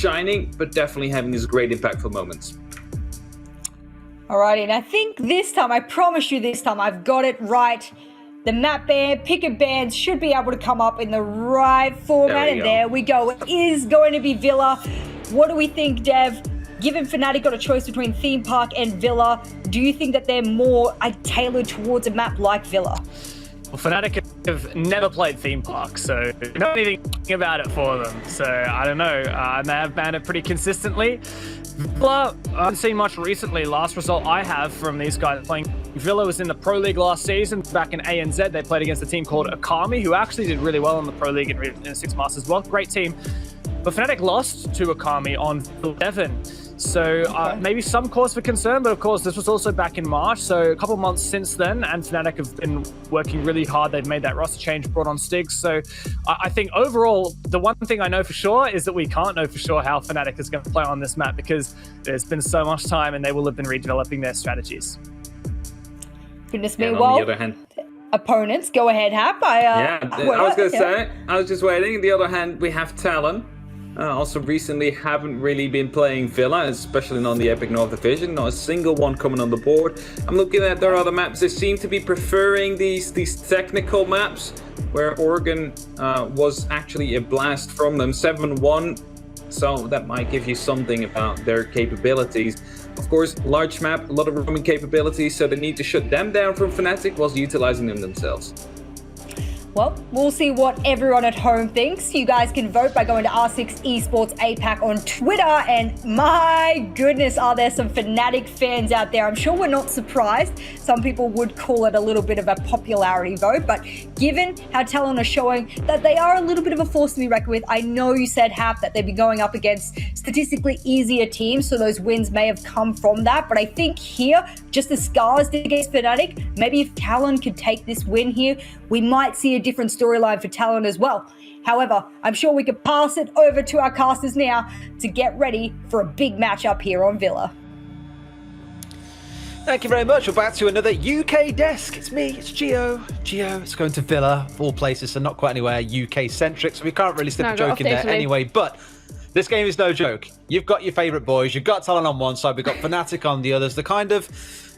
shining, but definitely having his great impactful moments. Alrighty, and I think this time, I promise you this time, I've got it right. The map band, picket bands should be able to come up in the right format, and there we go. It is going to be Villa. What do we think, Dev? Given Fnatic got a choice between theme park and Villa, do you think that they're more tailored towards a map like Villa? Well, Fnatic have never played theme park, so not anything about it for them. So I don't know. And they have banned it pretty consistently. Villa, I haven't seen much recently. Last result I have from these guys playing Villa was in the Pro League last season. Back in ANZ, they played against a team called Akami, who actually did really well in the Pro League in Six Masters as well. Great team. But Fnatic lost to Akami on 11. So maybe some cause for concern, but of course this was also back in March, so a couple months since then, and Fnatic have been working really hard. They've made that roster change, brought on Stigs. So I think overall, the one thing I know for sure is that we can't know for sure how Fnatic is going to play on this map, because there's been so much time and they will have been redeveloping their strategies. Goodness me, well, on the other hand, opponents, go ahead, Hap. I was going to say, I was just waiting. On the other hand, we have Talon. Also recently haven't really been playing Villa, especially not on the Epic North Division. Not a single one coming on the board. I'm looking at their other maps. They seem to be preferring these technical maps, where Oregon was actually a blast from them. 7-1, so that might give you something about their capabilities. Of course, large map, a lot of roaming capabilities, so they need to shut them down from Fnatic whilst utilizing them themselves. Well, we'll see what everyone at home thinks. You guys can vote by going to R6 Esports APAC on Twitter. And my goodness, are there some Fnatic fans out there? I'm sure we're not surprised. Some people would call it a little bit of a popularity vote. But given how Talon are showing that they are a little bit of a force to be reckoned with, I know you said, Hap, that they'd be going up against statistically easier teams. So those wins may have come from that. But I think here, just the scars against Fnatic, maybe if Talon could take this win here, we might see a different storyline for Talon as well. However, I'm sure we could pass it over to our casters now to get ready for a big matchup here on Villa. Thank you very much. We're back to another UK desk. It's me, it's Gio. Gio, it's going to Villa, of all places, so not quite anywhere UK-centric, so we can't really slip a joke in there anyway, but this game is no joke. You've got your favourite boys. You've got Talon on one side. We've got Fnatic on the others. The kind of,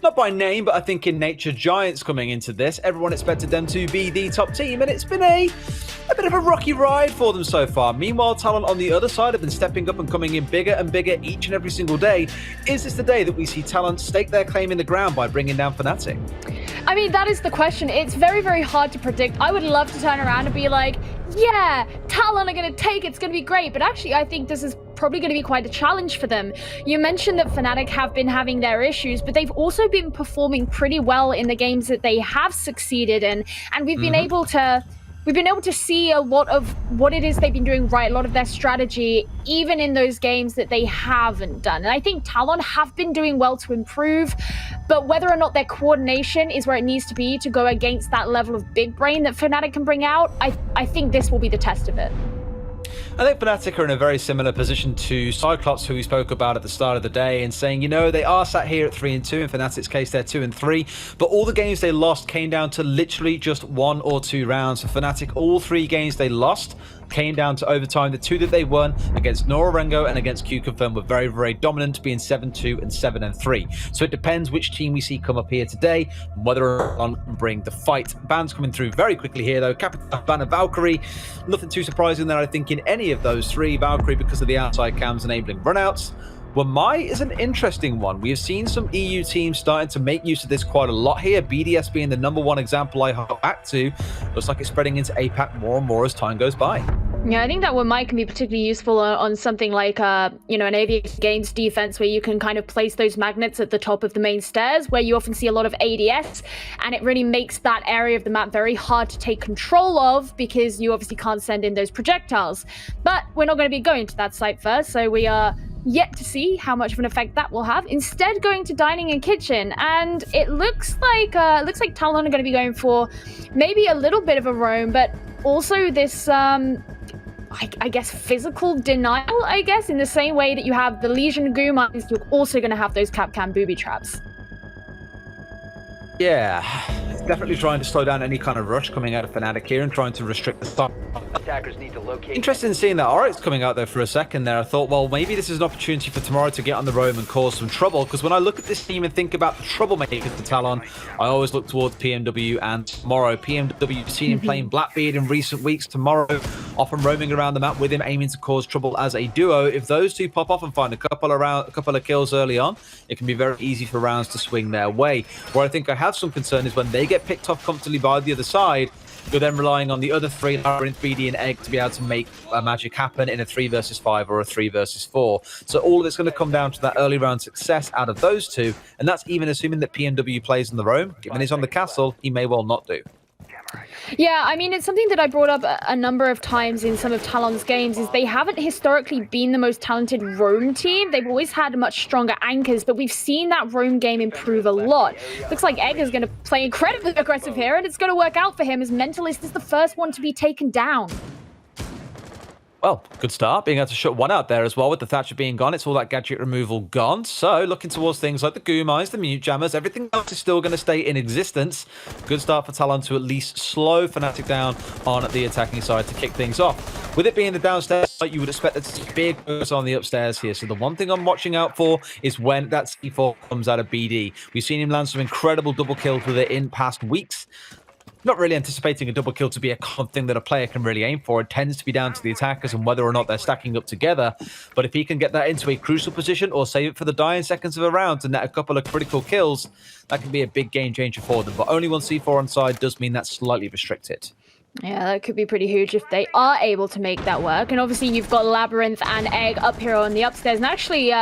not by name, but I think in nature, giants coming into this. Everyone expected them to be the top team, and it's been a bit of a rocky ride for them so far. Meanwhile, Talon on the other side have been stepping up and coming in bigger and bigger each and every single day. Is this the day that we see Talon stake their claim in the ground by bringing down Fnatic? I mean, that is the question. It's very, very hard to predict. I would love to turn around and be like, yeah, Talon are going to take it. It's going to be great. But actually, I think this is probably going to be quite a challenge for them. You mentioned that Fnatic have been having their issues, but they've also been performing pretty well in the games that they have succeeded in. And we've been able to see a lot of what it is they've been doing right, a lot of their strategy, even in those games that they haven't done. And I think Talon have been doing well to improve, but whether or not their coordination is where it needs to be to go against that level of big brain that Fnatic can bring out, I think this will be the test of it. I think Fnatic are in a very similar position to Cyclops, who we spoke about at the start of the day, and saying, you know, they are sat here at 3-2. In Fnatic's case, they're 2-3. But all the games they lost came down to literally just 1 or 2 rounds. For Fnatic, all 3 games they lost came down to overtime. The 2 that they won against Norarengo and against Q-Confirm were very, very dominant, being 7-2 and 7-3. So it depends which team we see come up here today, whether or not bring the fight. Bans coming through very quickly here, though. Capital Banner, Valkyrie. Nothing too surprising there, I think, in any of those 3. Valkyrie, because of the outside cams enabling runouts. Wamai is an interesting one. We have seen some EU teams starting to make use of this quite a lot here. BDS being the #1 example I go back to. Looks like it's spreading into APAC more and more as time goes by. Yeah, I think that Wamai can be particularly useful on something like, an aviator gains defense, where you can kind of place those magnets at the top of the main stairs, where you often see a lot of ADS, and it really makes that area of the map very hard to take control of, because you obviously can't send in those projectiles. But we're not going to be going to that site first, so we are yet to see how much of an effect that will have. Instead, going to dining and kitchen, and it looks like Talon are going to be going for maybe a little bit of a roam, but also this I guess physical denial, in the same way that you have the Legion goo mines, you're also going to have those Capcan booby traps. Yeah, definitely trying to slow down any kind of rush coming out of Fnatic here and trying to restrict the start. Attackers need to locate. Interested in seeing that Oryx coming out there for a second there. I thought, well, maybe this is an opportunity for Tomorrow to get on the roam and cause some trouble, because when I look at this team and think about the troublemakers for Talon, I always look towards PMW and Tomorrow. PMW, seen him playing Blackbeard in recent weeks. Tomorrow, often roaming around the map with him, aiming to cause trouble as a duo. If those two pop off and find a couple of kills early on, it can be very easy for rounds to swing their way. Where I think I have some concern is when they get picked off comfortably by the other side, you're then relying on the other three, Labyrinth, BD, and Egg, to be able to make magic happen in a 3 versus 5 or a 3 versus 4. So all of it's going to come down to that early round success out of those two, and that's even assuming that PMW plays on the roam. Given he's on the castle, he may well not do. Yeah, I mean, it's something that I brought up a number of times in some of Talon's games, is they haven't historically been the most talented roam team. They've always had much stronger anchors, but we've seen that roam game improve a lot. Looks like Egg is going to play incredibly aggressive here, and it's going to work out for him, as Mentalist is the first one to be taken down. Well, good start, being able to shut one out there as well with the Thatcher being gone. It's all that gadget removal gone. So looking towards things like the Goom Eyes, the Mute Jammers, everything else is still going to stay in existence. Good start for Talon to at least slow Fnatic down on the attacking side to kick things off. With it being the downstairs site, you would expect that to big focus on the upstairs here. So the one thing I'm watching out for is when that C4 comes out of BD. We've seen him land some incredible double kills with it in past weeks. Not really anticipating a double kill to be a common thing that a player can really aim for. It tends to be down to the attackers and whether or not they're stacking up together. But if he can get that into a crucial position or save it for the dying seconds of a round and net a couple of critical kills, that can be a big game changer for them. But only one C4 on side does mean that's slightly restricted. Yeah, that could be pretty huge if they are able to make that work. And obviously you've got Labyrinth and Egg up here on the upstairs. And actually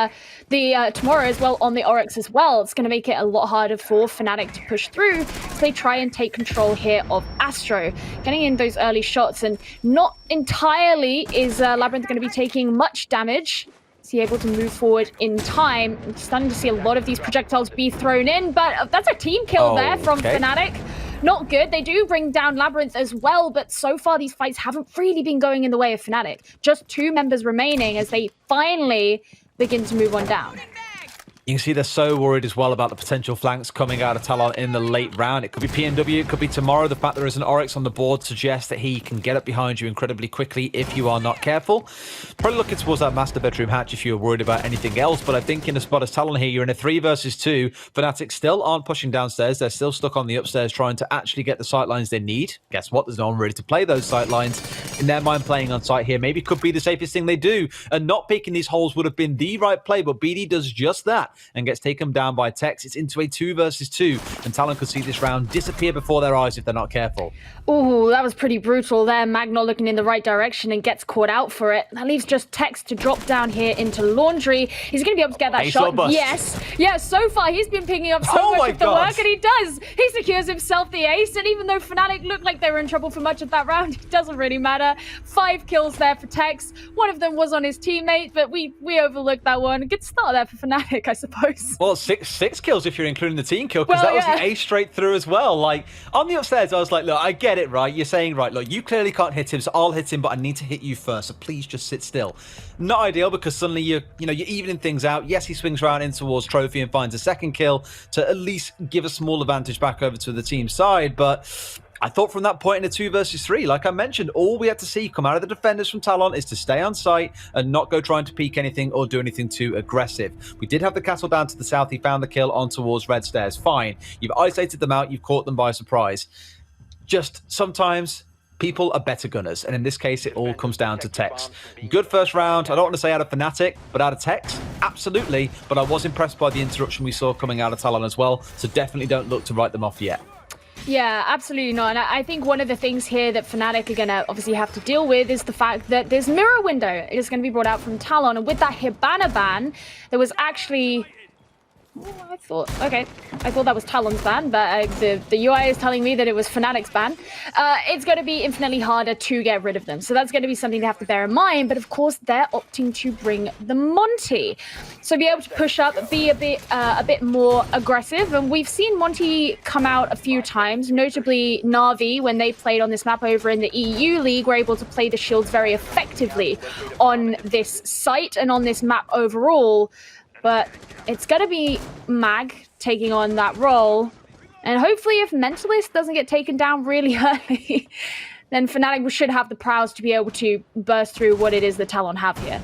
Tomorrow as well on the Oryx as well. It's going to make it a lot harder for Fnatic to push through as they try and take control here of Astro. Getting in those early shots, and not entirely is Labyrinth going to be taking much damage. Is he able to move forward in time? I'm starting to see a lot of these projectiles be thrown in, but that's a team kill there from Fnatic. Not good. They do bring down Labyrinth as well, but so far these fights haven't really been going in the way of Fnatic. Just 2 members remaining as they finally begin to move on down. You can see they're so worried as well about the potential flanks coming out of Talon in the late round. It could be PMW, it could be Tomorrow. The fact there is an Oryx on the board suggests that he can get up behind you incredibly quickly if you are not careful. Probably looking towards that master bedroom hatch if you're worried about anything else, but I think in a spot as Talon here, you're in a 3 versus 2. Fnatic still aren't pushing downstairs. They're still stuck on the upstairs trying to actually get the sightlines they need. Guess what? There's no one ready to play those sightlines. In their mind, playing on site here maybe could be the safest thing they do, and not picking these holes would have been the right play, but BD does just that and gets taken down by Tex. It's into a 2 versus 2, and Talon could see this round disappear before their eyes if they're not careful. Oh, that was pretty brutal there. Mag not looking in the right direction and gets caught out for it. That leaves just Tex to drop down here into Laundry. He's going to be able to get that shot. Yes. Yeah, so far he's been picking up so much of the work, and he does. He secures himself the ace, and even though Fnatic looked like they were in trouble for much of that round, it doesn't really matter. 5 kills there for Tex. One of them was on his teammate, but we overlooked that one. Good start there for Fnatic, I suppose. Well, six kills if you're including the team kill, because that was an ace straight through as well. Like, on the upstairs, I was like, look, I get it, right? You're saying, right, look, you clearly can't hit him, so I'll hit him, but I need to hit you first, so please just sit still. Not ideal, because suddenly you're evening things out. Yes, he swings around in towards Trophy and finds a second kill to at least give a small advantage back over to the team side, but I thought from that point in a 2 versus 3, like I mentioned, all we had to see come out of the defenders from Talon is to stay on site and not go trying to peek anything or do anything too aggressive. We did have the castle down to the south. He found the kill on towards Red Stairs. Fine. You've isolated them out. You've caught them by surprise. Just sometimes people are better gunners, and in this case, it all comes down to Tex. Good first round. I don't want to say out of Fnatic, but out of Tex, absolutely. But I was impressed by the interruption we saw coming out of Talon as well, so definitely don't look to write them off yet. Yeah, absolutely not. And I think one of the things here that Fnatic are going to obviously have to deal with is the fact that this mirror window is going to be brought out from Talon. And with that Hibana ban, there was actually... I thought that was Talon's ban, but the UI is telling me that it was Fnatic's ban. It's going to be infinitely harder to get rid of them. So that's going to be something to have to bear in mind. But of course, they're opting to bring the Monty. So be able to push up, be a bit more aggressive. And we've seen Monty come out a few times, notably Na'Vi, when they played on this map over in the EU League, were able to play the shields very effectively on this site and on this map overall. But it's going to be Mag taking on that role. And hopefully if Mentalist doesn't get taken down really early, then Fnatic should have the prowess to be able to burst through what it is that Talon have here.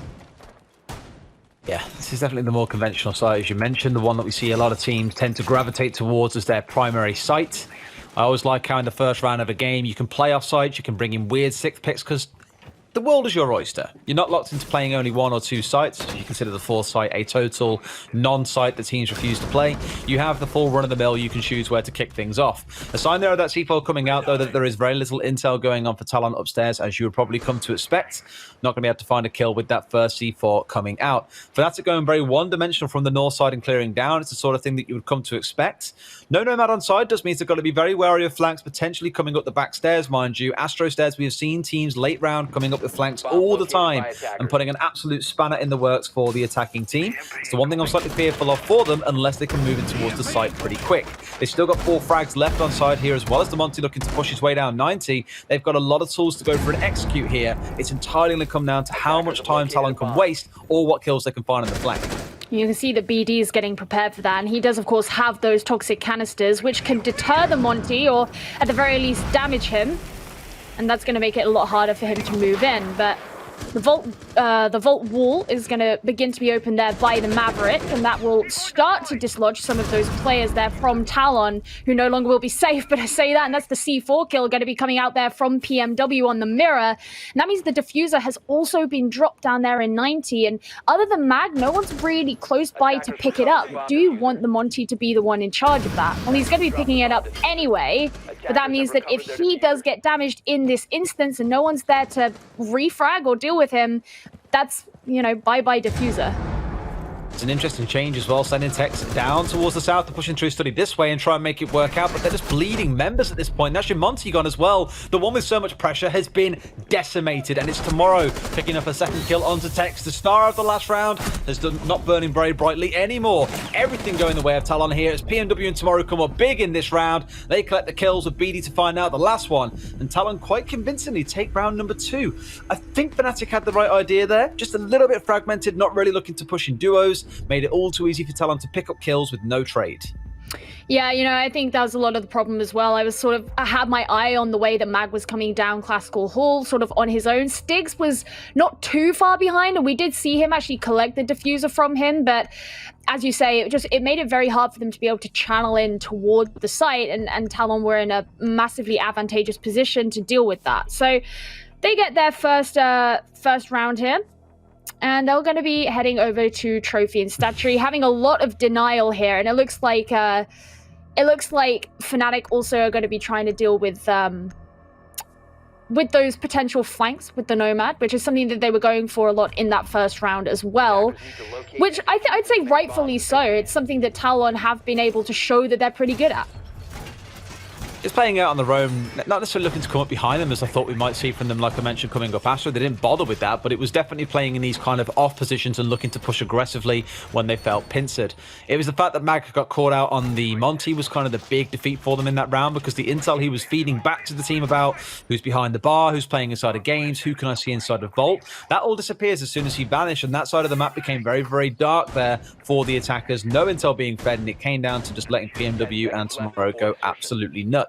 Yeah, this is definitely the more conventional site, as you mentioned, the one that we see a lot of teams tend to gravitate towards as their primary site. I always like how in the first round of a game, you can play off sites, you can bring in weird sixth picks, because the world is your oyster. You're not locked into playing only 1 or 2 sites. You consider the 4th site a total non-site that teams refuse to play. You have the full run-of-the-mill. You can choose where to kick things off. A sign there of that C4 coming out, though, that there is very little intel going on for Talon upstairs, as you would probably come to expect. Not going to be able to find a kill with that first C4 coming out. Fnatic going very one-dimensional from the north side and clearing down. It's the sort of thing that you would come to expect. No Nomad on side does mean they've got to be very wary of flanks, potentially coming up the back stairs, mind you. Astro stairs, we have seen teams late round coming up with flanks all the time and putting an absolute spanner in the works for the attacking team. It's the one thing I'm slightly fearful of for them, unless they can move in towards the site pretty quick. They've still got 4 frags left on side here, as well as the Monty looking to push his way down 90. They've got a lot of tools to go for an execute here. It's entirely going to come down to how much time Talon can waste or what kills they can find on the flank. You can see that BD is getting prepared for that, and he does, of course, have those toxic canisters, which can deter the Monty, or at the very least damage him. And that's going to make it a lot harder for him to move in. But the vault wall is going to begin to be opened there by the Maverick, and that will start to dislodge some of those players there from Talon, who no longer will be safe. But I say that, and that's the C4 kill going to be coming out there from PMW on the mirror. And that means the diffuser has also been dropped down there in 90. And other than Mag, no one's really close by to pick it up. Do you want the Monty to be the one in charge of that? Well, he's going to be picking it up anyway. But that means that if he does get damaged in this instance and no one's there to refrag or deal with him, that's, you know, bye-bye diffuser. It's an interesting change as well, sending techs down towards the south to push into study this way and try and make it work out, but they're just bleeding members at this point. That's your Monty gone as well. The one with so much pressure has been decimated, and it's Tomorrow picking up a second kill onto Tex. The star of the last round has done not burning very brightly anymore. Everything going the way of Talon here as PMW and Tomorrow come up big in this round. They collect the kills with BD to find out the last one, and Talon quite convincingly take round number 2. I think Fnatic had the right idea there, just a little bit fragmented, not really looking to push in duos. Made it all too easy for Talon to pick up kills with no trade. Yeah, you know, I think that was a lot of the problem as well. I had my eye on the way that Mag was coming down Classical Hall, sort of on his own. Styx was not too far behind, and we did see him actually collect the diffuser from him, but as you say, it made it very hard for them to be able to channel in toward the site, and Talon were in a massively advantageous position to deal with that. So they get their first round here. And they're going to be heading over to Trophy and Statry, having a lot of denial here. And it looks like Fnatic also are going to be trying to deal with those potential flanks with the Nomad, which is something that they were going for a lot in that first round as well. Which I'd say rightfully so. It's something that Talon have been able to show that they're pretty good at. It's playing out on their own, not necessarily looking to come up behind them as I thought we might see from them, like I mentioned, coming up after. They didn't bother with that, but it was definitely playing in these kind of off positions and looking to push aggressively when they felt pincered. It was the fact that Mag got caught out on the Monty was kind of the big defeat for them in that round, because the intel he was feeding back to the team about who's behind the bar, who's playing inside of games, who can I see inside of Vault, that all disappears as soon as he vanished, and that side of the map became very, very dark there for the attackers. No intel being fed, and it came down to just letting PMW and Tomorrow go absolutely nuts.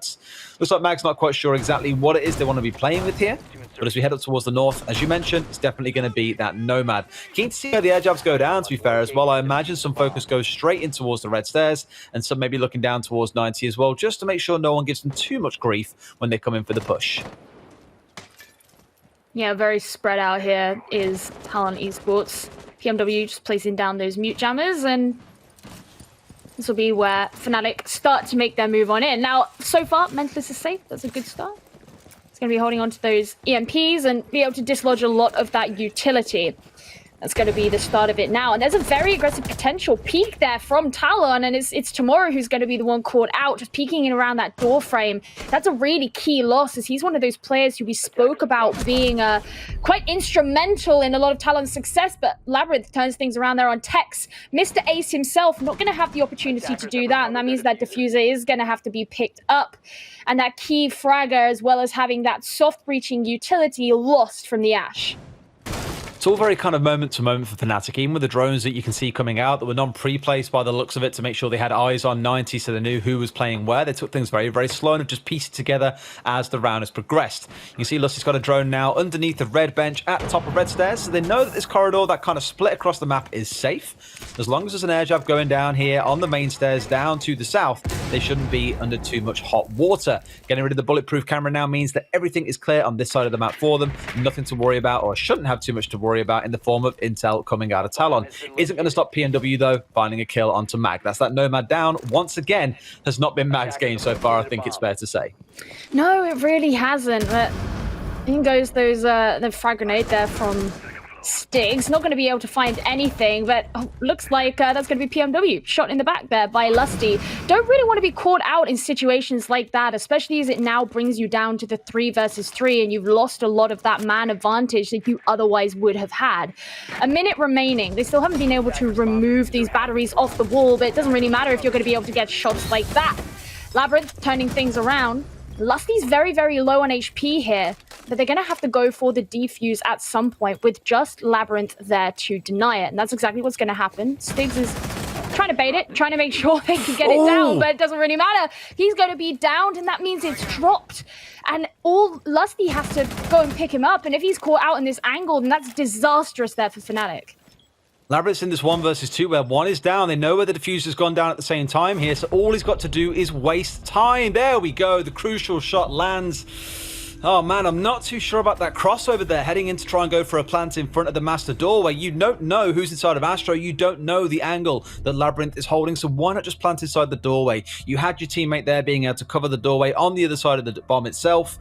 Looks like Mag's not quite sure exactly what it is they want to be playing with here, but as we head up towards the north, as you mentioned, it's definitely going to be that Nomad. Keen to see how the air jabs go down, to be fair, as well. I imagine some focus goes straight in towards the red stairs, and some maybe looking down towards 90 as well, just to make sure no one gives them too much grief when they come in for the push. Yeah, very spread out here is Talon Esports. PMW just placing down those mute jammers, and this will be where Fnatic start to make their move on in. Now, so far, Mentalist is safe. That's a good start. It's going to be holding on to those EMPs and be able to dislodge a lot of that utility. That's going to be the start of it now. And there's a very aggressive potential peek there from Talon, and it's Tomorrow who's going to be the one caught out, just peeking in around that door frame. That's a really key loss, as he's one of those players who we spoke about being quite instrumental in a lot of Talon's success, but Labyrinth turns things around there on Tex. Mr. Ace himself not going to have the opportunity to do that, and that means that diffuser is going to have to be picked up. And that key fragger, as well as having that soft breaching utility, lost from the Ash. It's all very kind of moment to moment for Fnatic, even with the drones that you can see coming out that were non-pre-placed by the looks of it to make sure they had eyes on 90 so they knew who was playing where. They took things very, very slow and have just pieced it together as the round has progressed. You can see Lusty's got a drone now underneath the red bench at the top of red stairs, so they know that this corridor, that kind of split across the map, is safe. As long as there's an air jab going down here on the main stairs down to the south, they shouldn't be under too much hot water. Getting rid of the bulletproof camera now means that everything is clear on this side of the map for them. Nothing to worry about, or shouldn't have too much to worry about in the form of intel coming out of Talon. Isn't going to stop PNW though, finding a kill onto Mag. That's that Nomad down. Once again, has not been Mag's game so far, I think it's fair to say. No, it really hasn't. But in goes those the frag grenade there from Stiggs. Not going to be able to find anything, but looks like that's going to be PMW. Shot in the back there by Lusty. Don't really want to be caught out in situations like that, especially as it now brings you down to the 3 versus 3, and you've lost a lot of that man advantage that you otherwise would have had. A minute remaining. They still haven't been able to remove these batteries off the wall, but it doesn't really matter if you're going to be able to get shots like that. Labyrinth turning things around. Lusty's very, very low on HP here, but they're going to have to go for the defuse at some point with just Labyrinth there to deny it. And that's exactly what's going to happen. Stiggs is trying to bait it, trying to make sure they can get it down, but it doesn't really matter. He's going to be downed, and that means it's dropped. And all Lusty has to go and pick him up. And if he's caught out in this angle, then that's disastrous there for Fnatic. Labyrinth's in this 1 versus 2 where one is down. They know where the diffuser's gone down at the same time here, so all he's got to do is waste time. There we go. The crucial shot lands. Oh man, I'm not too sure about that crossover there, heading in to try and go for a plant in front of the master doorway. You don't know who's inside of Astro. You don't know the angle that Labyrinth is holding, so why not just plant inside the doorway? You had your teammate there being able to cover the doorway on the other side of the bomb itself.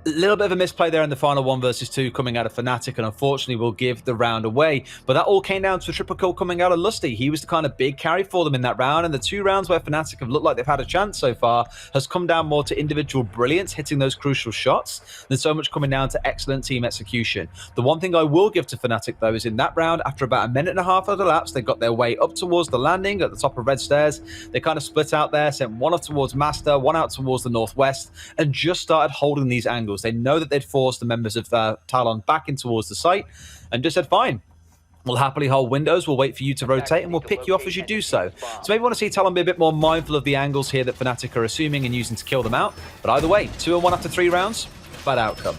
A little bit of a misplay there in the final 1 versus 2 coming out of Fnatic, and unfortunately will give the round away. But that all came down to a triple kill coming out of Lusty. He was the kind of big carry for them in that round, and the 2 rounds where Fnatic have looked like they've had a chance so far has come down more to individual brilliance, hitting those crucial shots, than so much coming down to excellent team execution. The one thing I will give to Fnatic though is in that round, after about a minute and a half of the lapse, they got their way up towards the landing at the top of red stairs. They kind of split out there, sent one off towards Master, one out towards the northwest, and just started holding these angles. They know that they'd forced the members of Talon back in towards the site and just said, fine, we'll happily hold windows, we'll wait for you to rotate, and we'll pick you off as you do so. So maybe want to see Talon be a bit more mindful of the angles here that Fnatic are assuming and using to kill them out. But either way, 2-1 after 3 rounds, bad outcome.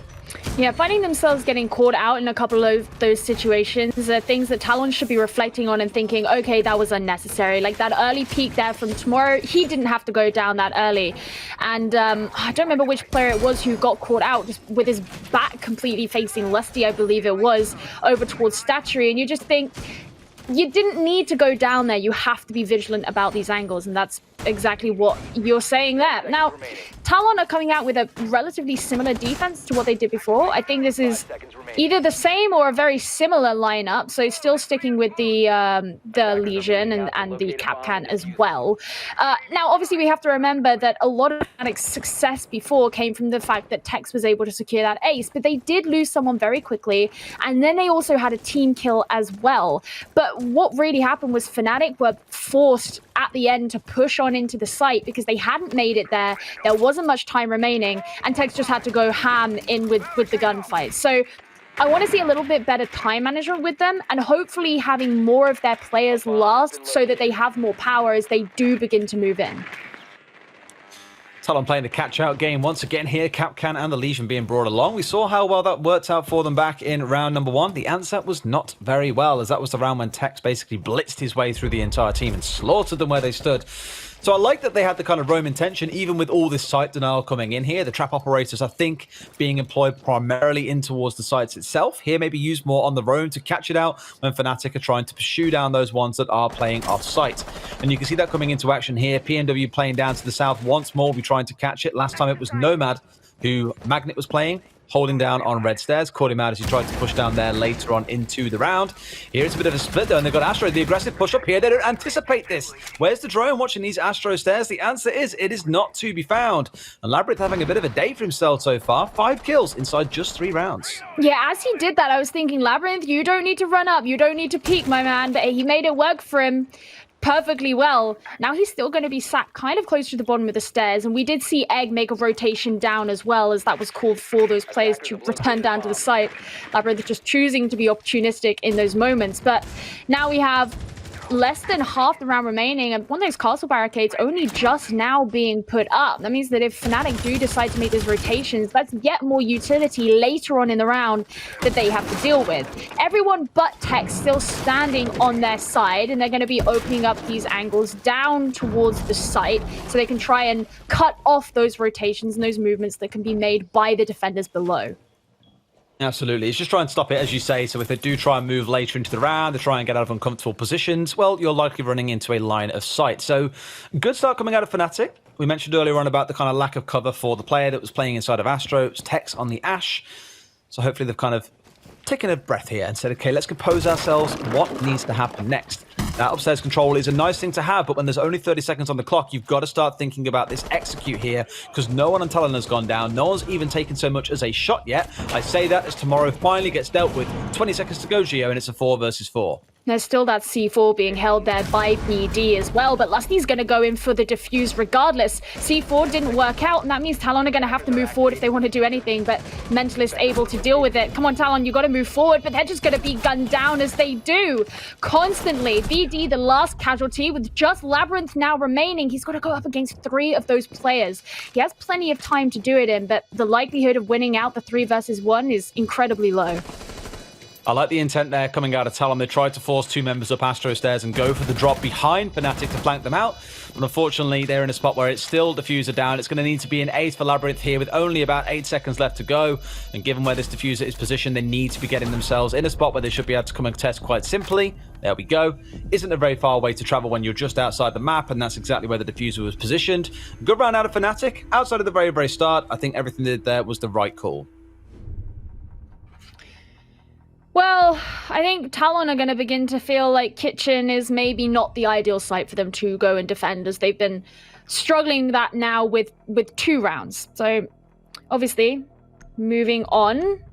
Yeah, finding themselves getting caught out in a couple of those situations are things that Talon should be reflecting on and thinking, okay, that was unnecessary. Like that early peek there from Tomorrow, he didn't have to go down that early. And I don't remember which player it was who got caught out just with his back completely facing Lusty, I believe it was, over towards Statuary. And you just think, you didn't need to go down there. You have to be vigilant about these angles, and that's exactly what you're saying there. Now, Talon are coming out with a relatively similar defense to what they did before. I think this is either the same or a very similar lineup, so still sticking with the Legion and the Capcan as well. Now, obviously, we have to remember that a lot of Fnatic's success before came from the fact that Tex was able to secure that ace, but they did lose someone very quickly, and then they also had a team kill as well. But what really happened was Fnatic were forced at the end to push on into the site because they hadn't made it there. There wasn't much time remaining, and Tex just had to go ham in with the gunfight. So I want to see a little bit better time management with them, and hopefully having more of their players last so that they have more power as they do begin to move in. Talon playing the catch-out game once again here, Capcan and the Legion being brought along. We saw how well that worked out for them back in round number 1. The answer was not very well, as that was the round when Tex basically blitzed his way through the entire team and slaughtered them where they stood. So I like that they had the kind of roam intention, even with all this site denial coming in here. The trap operators, I think, being employed primarily in towards the sites itself. Here, maybe used more on the roam to catch it out when Fnatic are trying to pursue down those ones that are playing off-site. And you can see that coming into action here. PNW playing down to the south once more. We're trying to catch it. Last time it was Nomad who Magnet was playing, holding down on red stairs. Caught him out as he tried to push down there later on into the round. Here it's a bit of a split though, and they've got Astro, the aggressive push up here. They don't anticipate this. Where's the drone watching these Astro stairs? The answer is, it is not to be found. And Labyrinth having a bit of a day for himself so far. 5 kills inside just 3 rounds. Yeah, as he did that, I was thinking, Labyrinth, you don't need to run up. You don't need to peek, my man. But he made it work for him. perfectly well. Now he's still going to be sat kind of close to the bottom of the stairs, and we did see Egg make a rotation down as well, as that was called for those players to return down to the site. Labyrinth just choosing to be opportunistic in those moments. But now we have less than half the round remaining, and one of those castle barricades only just now being put up. That means that if Fnatic do decide to make those rotations, that's yet more utility later on in the round that they have to deal with. Everyone but Tech still standing on their side, and they're going to be opening up these angles down towards the site so they can try and cut off those rotations and those movements that can be made by the defenders below. Absolutely. It's just try and stop it, as you say. So if they do try and move later into the round, they try and get out of uncomfortable positions, well, you're likely running into a line of sight. So good start coming out of Fnatic. We mentioned earlier on about the kind of lack of cover for the player that was playing inside of Astro. It was Tex on the Ashe. So hopefully they've kind of taken a breath here and said, okay, let's compose ourselves. What needs to happen next? That upstairs control is a nice thing to have, but when there's only 30 seconds on the clock, you've got to start thinking about this execute here, because no one on Talon has gone down. No one's even taken so much as a shot yet. I say that as tomorrow finally gets dealt with. 20 seconds to go, Gio, and it's a 4 versus 4. There's still that C4 being held there by BD as well, but Lusty's going to go in for the defuse regardless. C4 didn't work out, and that means Talon are going to have to move forward if they want to do anything, but Mentalist able to deal with it. Come on, Talon, you got to move forward, but they're just going to be gunned down as they do. Constantly, BD, the last casualty, with just Labyrinth now remaining. He's got to go up against 3 of those players. He has plenty of time to do it in, but the likelihood of winning out the 3 versus 1 is incredibly low. I like the intent there coming out of Talon. They tried to force 2 members up Astro stairs and go for the drop behind Fnatic to flank them out. But unfortunately, they're in a spot where it's still diffuser down. It's going to need to be an ace for Labyrinth here with only about 8 seconds left to go. And given where this diffuser is positioned, they need to be getting themselves in a spot where they should be able to come and test quite simply. There we go. Isn't a very far way to travel when you're just outside the map, and that's exactly where the diffuser was positioned. Good round out of Fnatic. Outside of the very, very start, I think everything they did there was the right call. Well, I think Talon are going to begin to feel like Kitchen is maybe not the ideal site for them to go and defend, as they've been struggling that now with 2 rounds. So, obviously, moving on.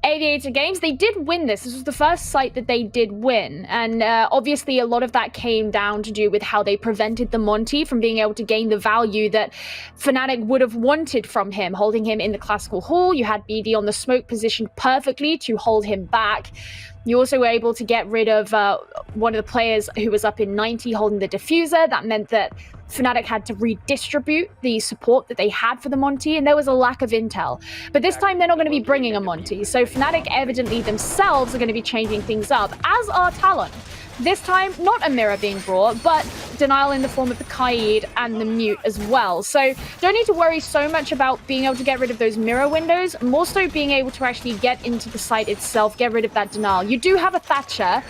Aviator Games, they did win this. This was the first site that they did win. And obviously a lot of that came down to do with how they prevented the Monty from being able to gain the value that Fnatic would have wanted from him, holding him in the classical hall. You had BD on the smoke positioned perfectly to hold him back. You also were able to get rid of one of the players who was up in 90 holding the diffuser. That meant that Fnatic had to redistribute the support that they had for the Monty, and there was a lack of intel. But this time they're not going to be bringing a Monty, so Fnatic evidently themselves are going to be changing things up, as are Talon. This time, not a mirror being brought, but denial in the form of the Kaid and the mute as well. So don't need to worry so much about being able to get rid of those mirror windows, more so being able to actually get into the site itself, get rid of that denial. You do have a Thatcher,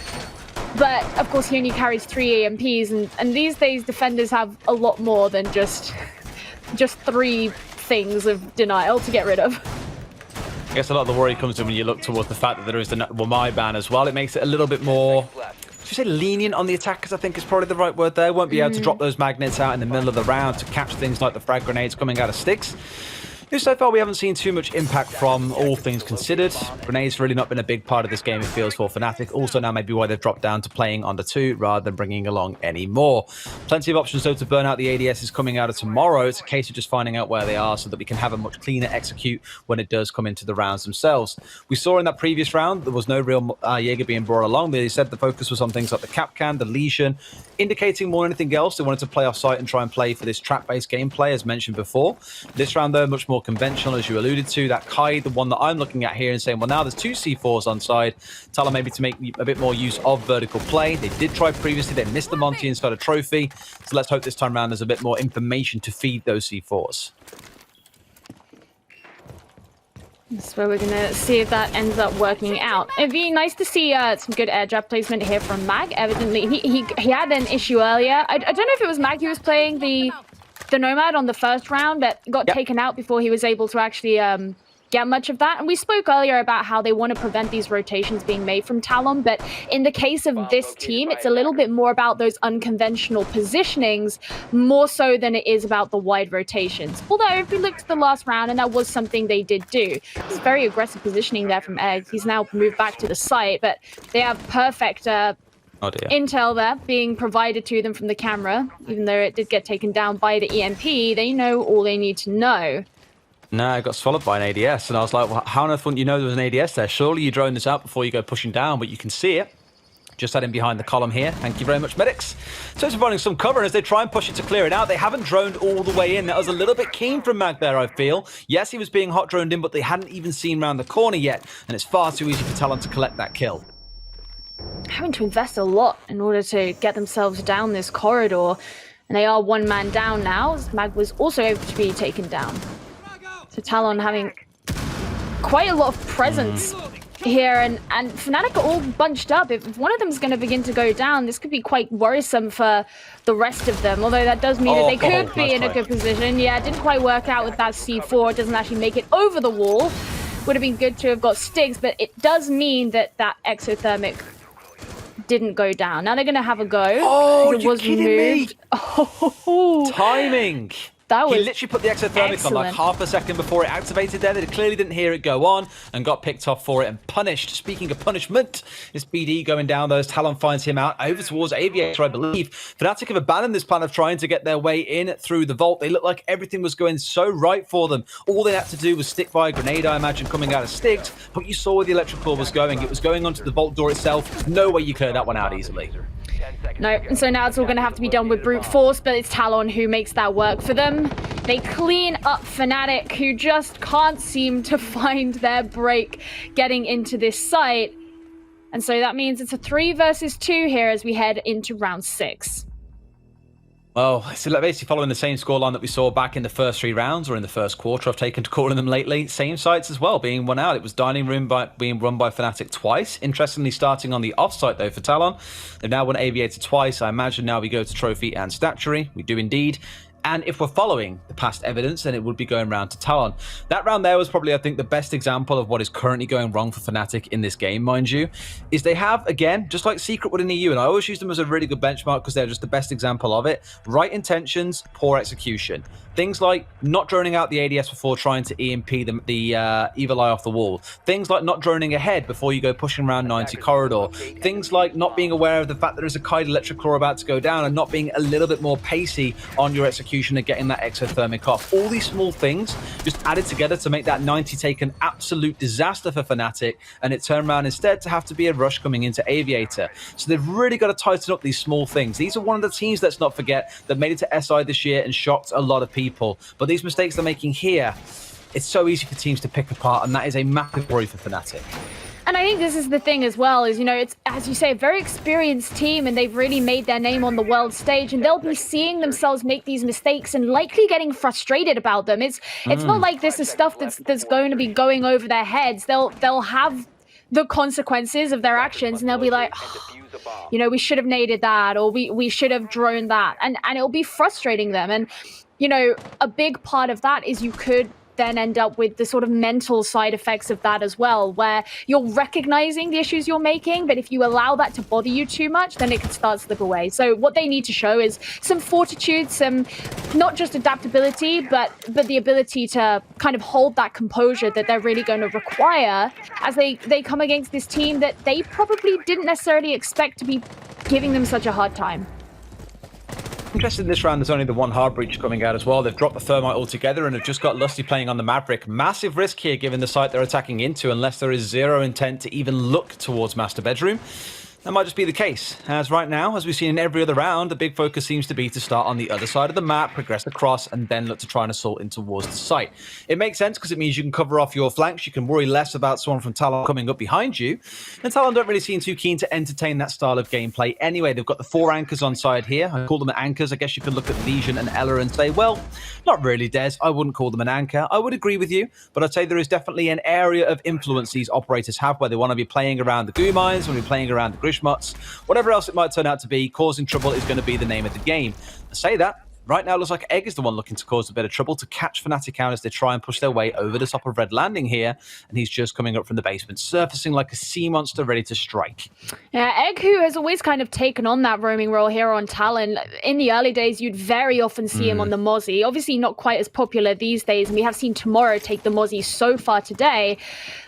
but of course he only carries 3 AMPs, and these days defenders have a lot more than just 3 things of denial to get rid of. I guess a lot of the worry comes in when you look towards the fact that there is the Wamai ban as well. It makes it a little bit more, should you say lenient on the attackers, I think is probably the right word there. Won't be able to drop those magnets out in the middle of the round to catch things like the frag grenades coming out of sticks. So far, we haven't seen too much impact from, all things considered. Grenades really not been a big part of this game, it feels, for Fnatic. Also now maybe why they've dropped down to playing under 2 rather than bringing along any more. Plenty of options, though, to burn out the ADSs coming out of tomorrow. It's a case of just finding out where they are so that we can have a much cleaner execute when it does come into the rounds themselves. We saw in that previous round, there was no real Jaeger being brought along. They said the focus was on things like the Capcan, the Legion, indicating more than anything else they wanted to play off-site and try and play for this trap-based gameplay, as mentioned before. This round, though, much more conventional, as you alluded to. That Kai, the one that I'm looking at here and saying, well, now there's 2 C4s on side. Talon maybe to make a bit more use of vertical play. They did try previously. They missed the Monty inside a trophy. So let's hope this time around there's a bit more information to feed those C4s. That's where we're going to see if that ends up working out. It'd be nice to see some good air trap placement here from Mag. Evidently, he had an issue earlier. I don't know if it was Mag who was playing the Nomad on the first round, but got taken out before he was able to actually get much of that. And we spoke earlier about how they want to prevent these rotations being made from Talon, but in the case of this team, it's a little bit more about those unconventional positionings, more so than it is about the wide rotations. Although, if we looked at the last round, and that was something they did do, it's very aggressive positioning there from Egg. He's now moved back to the site, but they have perfect intel there being provided to them from the camera, even though it did get taken down by the EMP. They know all they need to know. No, I got swallowed by an ADS, and I was like, well, how on earth wouldn't you know there was an ADS there? Surely you drone this out before you go pushing down, but you can see it. Just had him behind the column here. Thank you very much, medics. So it's providing some cover, and as they try and push it to clear it out, they haven't droned all the way in. That was a little bit keen from Mag there, I feel. Yes, he was being hot droned in, but they hadn't even seen round the corner yet, and it's far too easy for Talon to collect that kill. Having to invest a lot in order to get themselves down this corridor, and they are one man down now, as Mag was also able to be taken down. So Talon having quite a lot of presence here, and Fnatic are all bunched up. If one of them is going to begin to go down, this could be quite worrisome for the rest of them, although that does mean that they could be in a good position. Yeah, it didn't quite work out with that C4. It doesn't actually make it over the wall. Would have been good to have got Stigs, but it does mean that that exothermic didn't go down. Now they're going to have a go. Oh, it was kidding moved. me? Oh, Timing. that was He literally put the exothermic on like half a second before it activated there. They clearly didn't hear it go on and got picked off for it and punished. Speaking of punishment, it's BD going down those. Talon finds him out over towards Aviator, I believe. Fnatic have abandoned this plan of trying to get their way in through the vault. They looked like everything was going so right for them. All they had to do was stick by a grenade, I imagine, coming out of Stigs. But you saw where the electrical was going. It was going onto the vault door itself. No way you cleared that one out easily. No, and so now it's all going to have to be done with brute force, but it's Talon who makes that work for them. They clean up Fnatic, who just can't seem to find their break getting into this site. And so that means it's a 3 versus 2 here as we head into round 6. Well, so basically following the same scoreline that we saw back in the first 3 rounds or in the first quarter, I've taken to calling them lately. Same sites as well, being won out. It was Dining Room being run by Fnatic twice. Interestingly, starting on the off-site, though, for Talon. They've now won Aviator twice. I imagine now we go to Trophy and Statuary. We do indeed. And if we're following the past evidence, then it would be going round to Talon. That round there was probably, I think, the best example of what is currently going wrong for Fnatic in this game, mind you, is they have, again, just like Secret would in EU, and I always use them as a really good benchmark because they're just the best example of it, right intentions, poor execution. Things like not droning out the ADS before trying to EMP the evil eye off the wall. Things like not droning ahead before you go pushing around 90 corridor. Things like not being aware of the fact that there is a Kite Electric Claw about to go down and not being a little bit more pacey on your execution and getting that exothermic off. All these small things just added together to make that 90 take an absolute disaster for Fnatic, and it turned around instead to have to be a rush coming into Aviator. So they've really got to tighten up these small things. These are one of the teams, let's not forget, that made it to SI this year and shocked a lot of people. But these mistakes they're making here, it's so easy for teams to pick apart, and that is a massive worry for Fnatic. And I think this is the thing as well, is, you know, it's, as you say, a very experienced team, and they've really made their name on the world stage, and they'll be seeing themselves make these mistakes and likely getting frustrated about them. It's not like this is stuff that's going to be going over their heads. They'll have the consequences of their actions, and they'll be like, oh, you know, we should have naded that, or we should have droned that, and it'll be frustrating them. And you know, a big part of that is you could then end up with the sort of mental side effects of that as well, where you're recognizing the issues you're making, but if you allow that to bother you too much, then it could start to slip away. So what they need to show is some fortitude, some not just adaptability, but the ability to kind of hold that composure that they're really going to require as they come against this team that they probably didn't necessarily expect to be giving them such a hard time. Interested in this round, there's only the one hard breach coming out as well. They've dropped the thermite altogether and have just got Lusty playing on the Maverick. Massive risk here given the site they're attacking into, unless there is zero intent to even look towards Master Bedroom. That might just be the case, as right now, as we've seen in every other round, the big focus seems to be to start on the other side of the map, progress across, and then look to try and assault in towards the site. It makes sense because it means you can cover off your flanks, you can worry less about someone from Talon coming up behind you, and Talon don't really seem too keen to entertain that style of gameplay anyway. They've got the 4 anchors on side here. I call them anchors. I guess you could look at Legion and Ella and say, well, not really, Des. I wouldn't call them an anchor. I would agree with you, but I'd say there is definitely an area of influence these operators have where they want to be playing around the goo mines, want to be playing around the Grishmots, whatever else it might turn out to be. Causing trouble is going to be the name of the game. I say that, right now it looks like Egg is the one looking to cause a bit of trouble to catch Fnatic out as they try and push their way over the top of Red Landing here, and he's just coming up from the basement, surfacing like a sea monster ready to strike. Yeah, Egg, who has always kind of taken on that roaming role here on Talon. In the early days, you'd very often see him on the Mozzie. Obviously not quite as popular these days, and we have seen Tomorrow take the Mozzie so far today,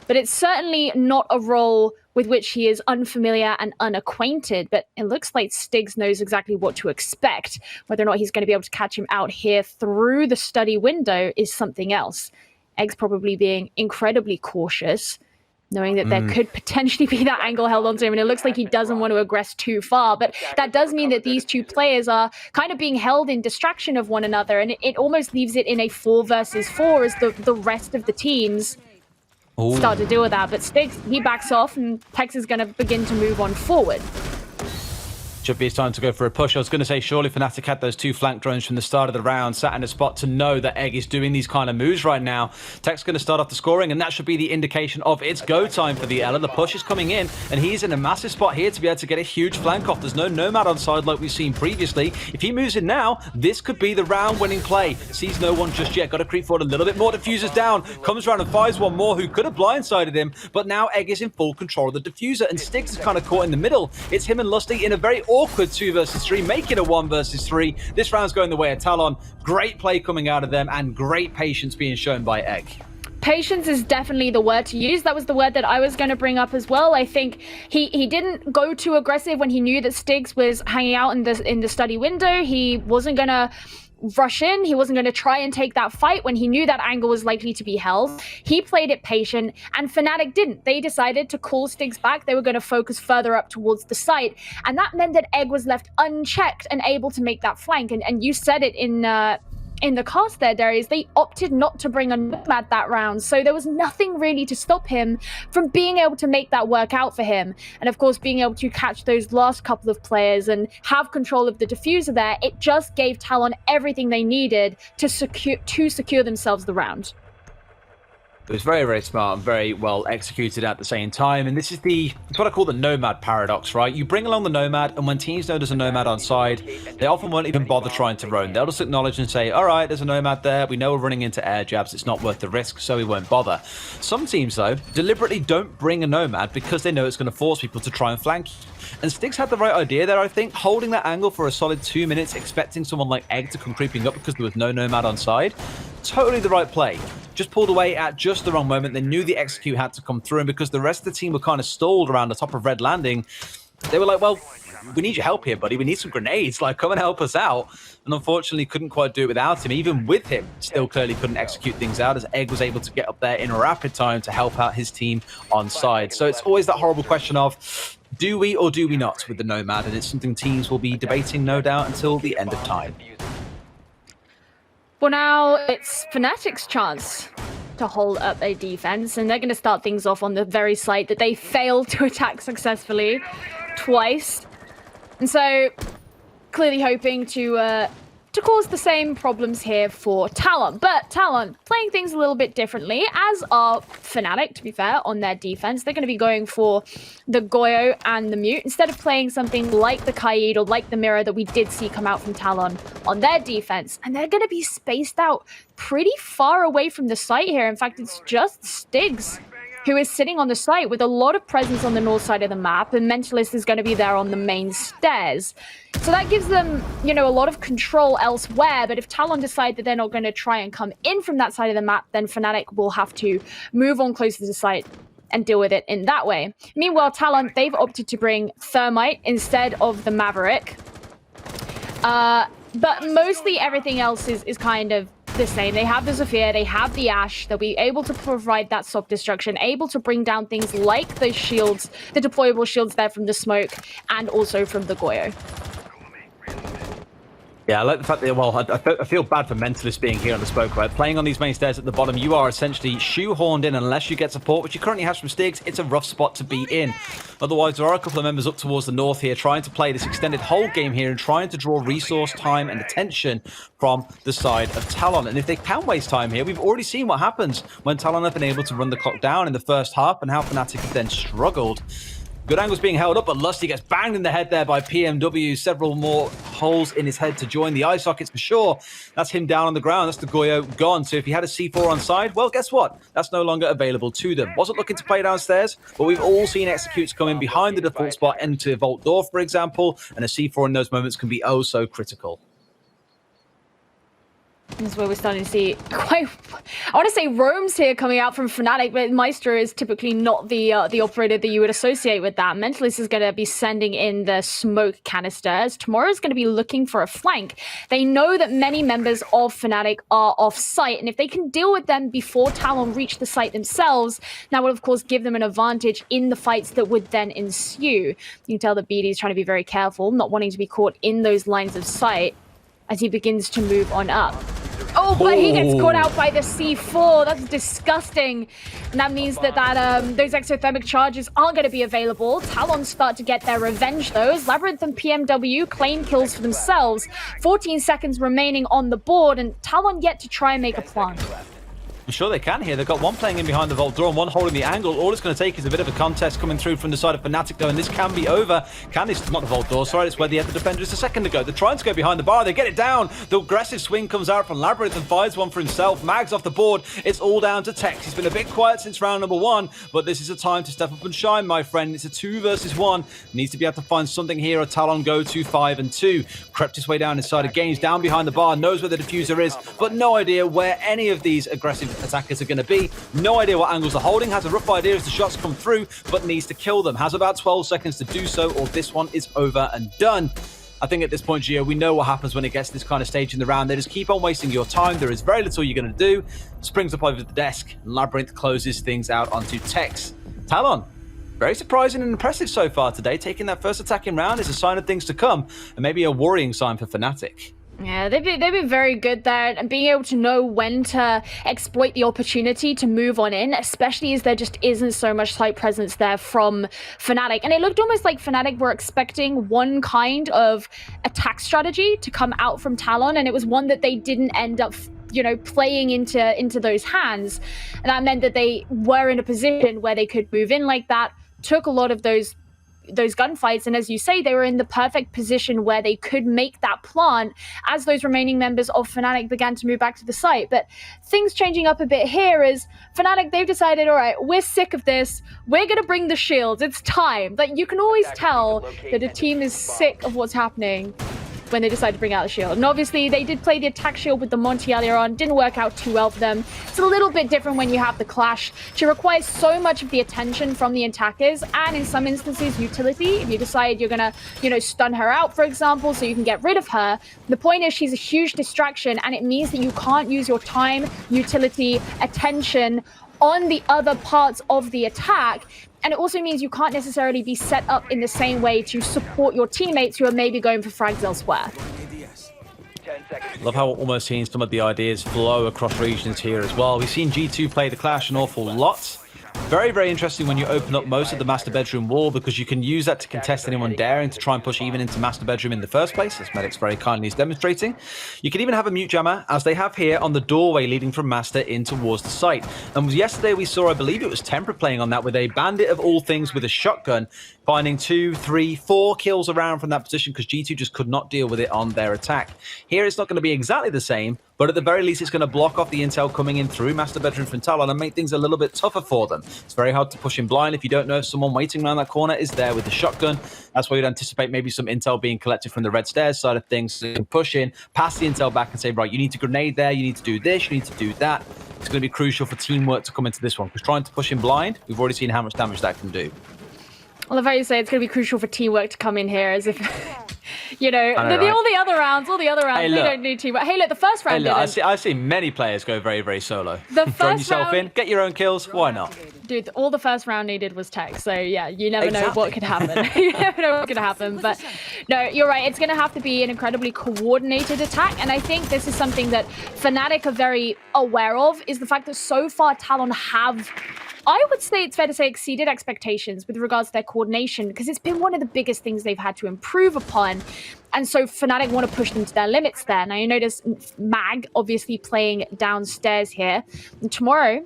but it's certainly not a role with which he is unfamiliar and unacquainted, but it looks like Stigs knows exactly what to expect. Whether or not he's going to be able to catch him out here through the study window is something else. Egg's probably being incredibly cautious, knowing that there could potentially be that angle held onto him, and it looks like he doesn't want to aggress too far, but that does mean that these two players are kind of being held in distraction of one another, and it almost leaves it in a 4 versus 4 as the rest of the teams start to deal with that. But Stigs, he backs off, and Tex is going to begin to move on forward. Should be his time to go for a push. I was going to say, surely Fnatic had those 2 flank drones from the start of the round, sat in a spot to know that Egg is doing these kind of moves right now. Tech's going to start off the scoring, and that should be the indication of it's go time for the Ella. The push is coming in, and he's in a massive spot here to be able to get a huge flank off. There's no Nomad on side like we've seen previously. If he moves in now, this could be the round-winning play. Sees no one just yet. Got to creep forward a little bit more. Diffuser's down. Comes around and fires one more who could have blindsided him, but now Egg is in full control of the diffuser, and Styx is kind of caught in the middle. It's him and Lusty in a very awkward 2 versus 3, make it a 1 versus 3. This round's going the way of Talon. Great play coming out of them, and great patience being shown by Egg. Patience is definitely the word to use. That was the word that I was going to bring up as well. I think he didn't go too aggressive when he knew that Stigs was hanging out in the study window. He wasn't going to rush in. He wasn't going to try and take that fight when he knew that angle was likely to be held. He played it patient, and Fnatic didn't. They decided to call Stigs back. They were going to focus further up towards the site, and that meant that Egg was left unchecked and able to make that flank. And you said it in the cast there, Darius, they opted not to bring a Nomad that round, so there was nothing really to stop him from being able to make that work out for him. And of course, being able to catch those last couple of players and have control of the diffuser there, it just gave Talon everything they needed to secure themselves the round. It was very, very smart and very well executed at the same time. And this is it's what I call the Nomad paradox, right? You bring along the Nomad, and when teams know there's a Nomad on side, they often won't even bother trying to roam. They'll just acknowledge and say, all right, there's a Nomad there. We know we're running into air jabs. It's not worth the risk, so we won't bother. Some teams, though, deliberately don't bring a Nomad because they know it's going to force people to try and flank you. And Styx had the right idea there, I think, holding that angle for a solid 2 minutes, expecting someone like Egg to come creeping up because there was no Nomad on side. Totally the right play. Just pulled away at just the wrong moment. They knew the execute had to come through, and because the rest of the team were kind of stalled around the top of Red Landing, they were like, well, we need your help here, buddy. We need some grenades. Like, come and help us out. And unfortunately, couldn't quite do it without him. Even with him, still clearly couldn't execute things out, as Egg was able to get up there in rapid time to help out his team on side. So it's always that horrible question of, do we or do we not with the Nomad? And it's something teams will be debating, no doubt, until the end of time. Well, now it's Fnatic's chance to hold up a defense, and they're going to start things off on the very site that they failed to attack successfully twice. And so, clearly hoping to cause the same problems here for Talon. But Talon playing things a little bit differently, as are Fnatic, to be fair, on their defense. They're going to be going for the Goyo and the Mute, instead of playing something like the Kaid or like the Mirror that we did see come out from Talon on their defense. And they're going to be spaced out pretty far away from the site here. In fact, it's just Stigs who is sitting on the site with a lot of presence on the north side of the map, and Mentalist is going to be there on the main stairs. So that gives them, you know, a lot of control elsewhere, but if Talon decide that they're not going to try and come in from that side of the map, then Fnatic will have to move on closer to the site and deal with it in that way. Meanwhile, Talon, they've opted to bring Thermite instead of the Maverick. But mostly everything else is kind of the same. They have the Zephyr, they have the Ashe. They'll be able to provide that soft destruction, able to bring down things like the shields, the deployable shields there from the smoke, and also from the Goyo. Yeah, I like the fact that, well, I feel bad for Mentalist being here on the smoke, right? Playing on these main stairs at the bottom, you are essentially shoehorned in unless you get support, which you currently have from Stigs. It's a rough spot to be in. Otherwise, there are a couple of members up towards the north here trying to play this extended hold game here and trying to draw resource, time, and attention from the side of Talon. And if they can waste time here, we've already seen what happens when Talon have been able to run the clock down in the first half and how Fnatic have then struggled. Good angles being held up, but Lusty gets banged in the head there by PMW. Several more holes in his head to join the eye sockets for sure. That's him down on the ground. That's the Goyo gone. So if he had a C4 on side, well, guess what? That's no longer available to them. Wasn't looking to play downstairs, but we've all seen executes come in behind the default spot into Vault Door, for example, and a C4 in those moments can be oh so critical. This is where we're starting to see quite, I want to say roams here coming out from Fnatic, but Meister is typically not the operator that you would associate with that. Mentalist is going to be sending in the smoke canisters. Tomorrow's going to be looking for a flank. They know that many members of Fnatic are off site, and if they can deal with them before Talon reach the site themselves, that will of course give them an advantage in the fights that would then ensue. You can tell that BD is trying to be very careful, not wanting to be caught in those lines of sight as he begins to move on up. Oh, but he gets caught out by the C4. That's disgusting. And that means that those exothermic charges aren't going to be available. Talon start to get their revenge, though, as Labyrinth and PMW claim kills for themselves. 14 seconds remaining on the board, and Talon yet to try and make a plant. I'm sure they can here. They've got one playing in behind the vault door and one holding the angle. All it's going to take is a bit of a contest coming through from the side of Fnatic, though, and this can be over. It's not the vault door, sorry, it's where the other defender is a second ago. They're trying to go behind the bar. They get it down. The aggressive swing comes out from Labyrinth and fires one for himself. Mag's off the board. It's all down to Tex. He's been a bit quiet since round number 1, but this is a time to step up and shine, my friend. It's a 2 versus 1. Needs to be able to find something here, or Talon go to 5 and 2. Crept his way down inside of games, down behind the bar, knows where the diffuser is, but no idea where any of these aggressive attackers are going to be. No idea what angles they're holding, has a rough idea as the shots come through, but needs to kill them. Has about 12 seconds to do so, or this one is over and done. I think at this point, Gio, we know what happens when it gets to this kind of stage in the round. They just keep on wasting your time. There is very little you're going to do. Springs up over the desk, and Labyrinth closes things out onto Tex. Talon, very surprising and impressive so far today. Taking that first attacking round is a sign of things to come, and maybe a worrying sign for Fnatic. Yeah, they've been very good there, and being able to know when to exploit the opportunity to move on in, especially as there just isn't so much site presence there from Fnatic. And it looked almost like Fnatic were expecting one kind of attack strategy to come out from Talon, and it was one that they didn't end up playing into those hands. And that meant that they were in a position where they could move in like that, took a lot of those gunfights, and as you say, they were in the perfect position where they could make that plant as those remaining members of Fnatic began to move back to the site. But things changing up a bit here is Fnatic, they've decided, all right, we're sick of this, we're going to bring the shields, it's time. Like, you can always tell that a team is sick of what's happening when they decide to bring out the shield. And obviously they did play the attack shield with the Monty earlier on, didn't work out too well for them. It's a little bit different when you have the clash. She requires so much of the attention from the attackers, and in some instances utility. If you decide you're gonna stun her out, for example, so you can get rid of her, the point is she's a huge distraction, and it means that you can't use your time, utility, attention on the other parts of the attack. And it also means you can't necessarily be set up in the same way to support your teammates who are maybe going for frags elsewhere. Love how we're almost seeing some of the ideas flow across regions here as well. We've seen G2 play the Clash an awful lot. Very, very interesting when you open up most of the master bedroom wall, because you can use that to contest anyone daring to try and push even into master bedroom in the first place, as Medix very kindly is demonstrating. You can even have a mute jammer, as they have here, on the doorway leading from master in towards the site. And yesterday we saw, I believe it was Temper playing on that, with a bandit of all things with a shotgun, finding 2, 3, 4 kills around from that position, because G2 just could not deal with it on their attack. Here it's not going to be exactly the same, but at the very least it's going to block off the intel coming in through master bedroom from Talon and make things a little bit tougher for them. It's very hard to push in blind if you don't know if someone waiting around that corner is there with a shotgun. That's why you'd anticipate maybe some intel being collected from the red stairs side of things, so you can push in, pass the intel back and say, right, you need to grenade there, you need to do this, you need to do that. It's going to be crucial for teamwork to come into this one, because trying to push in blind, we've already seen how much damage that can do. I love how you say it's going to be crucial for teamwork to come in here, as if, all the other rounds, hey, they don't need teamwork. Hey, look, the first round I see many players go very, very solo. Join yourself in, get your own kills, why not? Dude, all the first round needed was tech, so yeah, you never know what could happen. You never know what could happen, but no, you're right, it's going to have to be an incredibly coordinated attack, and I think this is something that Fnatic are very aware of, is the fact that so far Talon have, I would say it's fair to say, exceeded expectations with regards to their coordination, because it's been one of the biggest things they've had to improve upon. And so Fnatic want to push them to their limits there. Now you notice Mag obviously playing downstairs here. And tomorrow,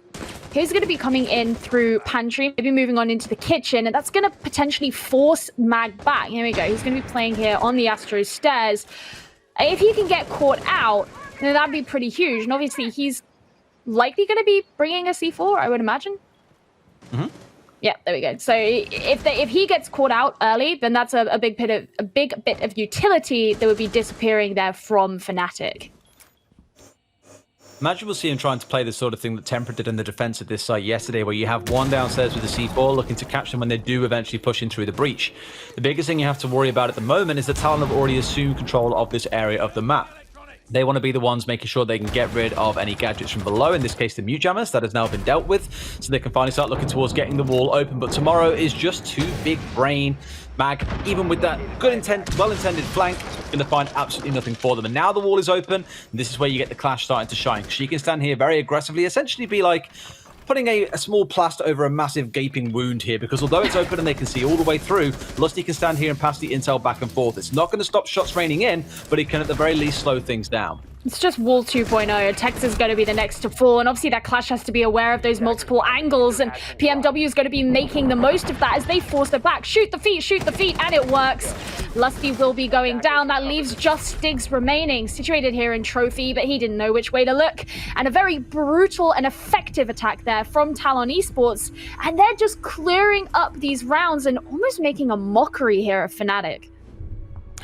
he's going to be coming in through pantry, maybe moving on into the kitchen, and that's going to potentially force Mag back. Here we go. He's going to be playing here on the Astro stairs. If he can get caught out, then that'd be pretty huge. And obviously he's likely going to be bringing a C4, I would imagine. Mm-hmm. Yeah, there we go. So if he gets caught out early, then that's a big bit of utility that would be disappearing there from Fnatic. Imagine we'll see him trying to play the sort of thing that Temper did in the defense of this site yesterday, where you have one downstairs with a C4 looking to catch them when they do eventually push in through the breach. The biggest thing you have to worry about at the moment is that Talon have already assumed control of this area of the map. They want to be the ones making sure they can get rid of any gadgets from below, in this case the mute jammers, that has now been dealt with, so they can finally start looking towards getting the wall open. But tomorrow is just too big brain. Mag, even with that well-intended flank, going to find absolutely nothing for them. And now the wall is open, and this is where you get the Clash starting to shine. She can stand here very aggressively, essentially be like putting a small plaster over a massive gaping wound here, because although it's open and they can see all the way through, Lusty can stand here and pass the intel back and forth. It's not going to stop shots raining in, but it can at the very least slow things down. It's just Wall 2.0. Tex is going to be the next to fall, and obviously that Clash has to be aware of those multiple angles, and PMW is going to be making the most of that as they force it back. Shoot the feet, and it works. Lusty will be going down. That leaves just Stiggs remaining, situated here in Trophy, but he didn't know which way to look. And a very brutal and effective attack there from Talon Esports, and they're just clearing up these rounds and almost making a mockery here of Fnatic.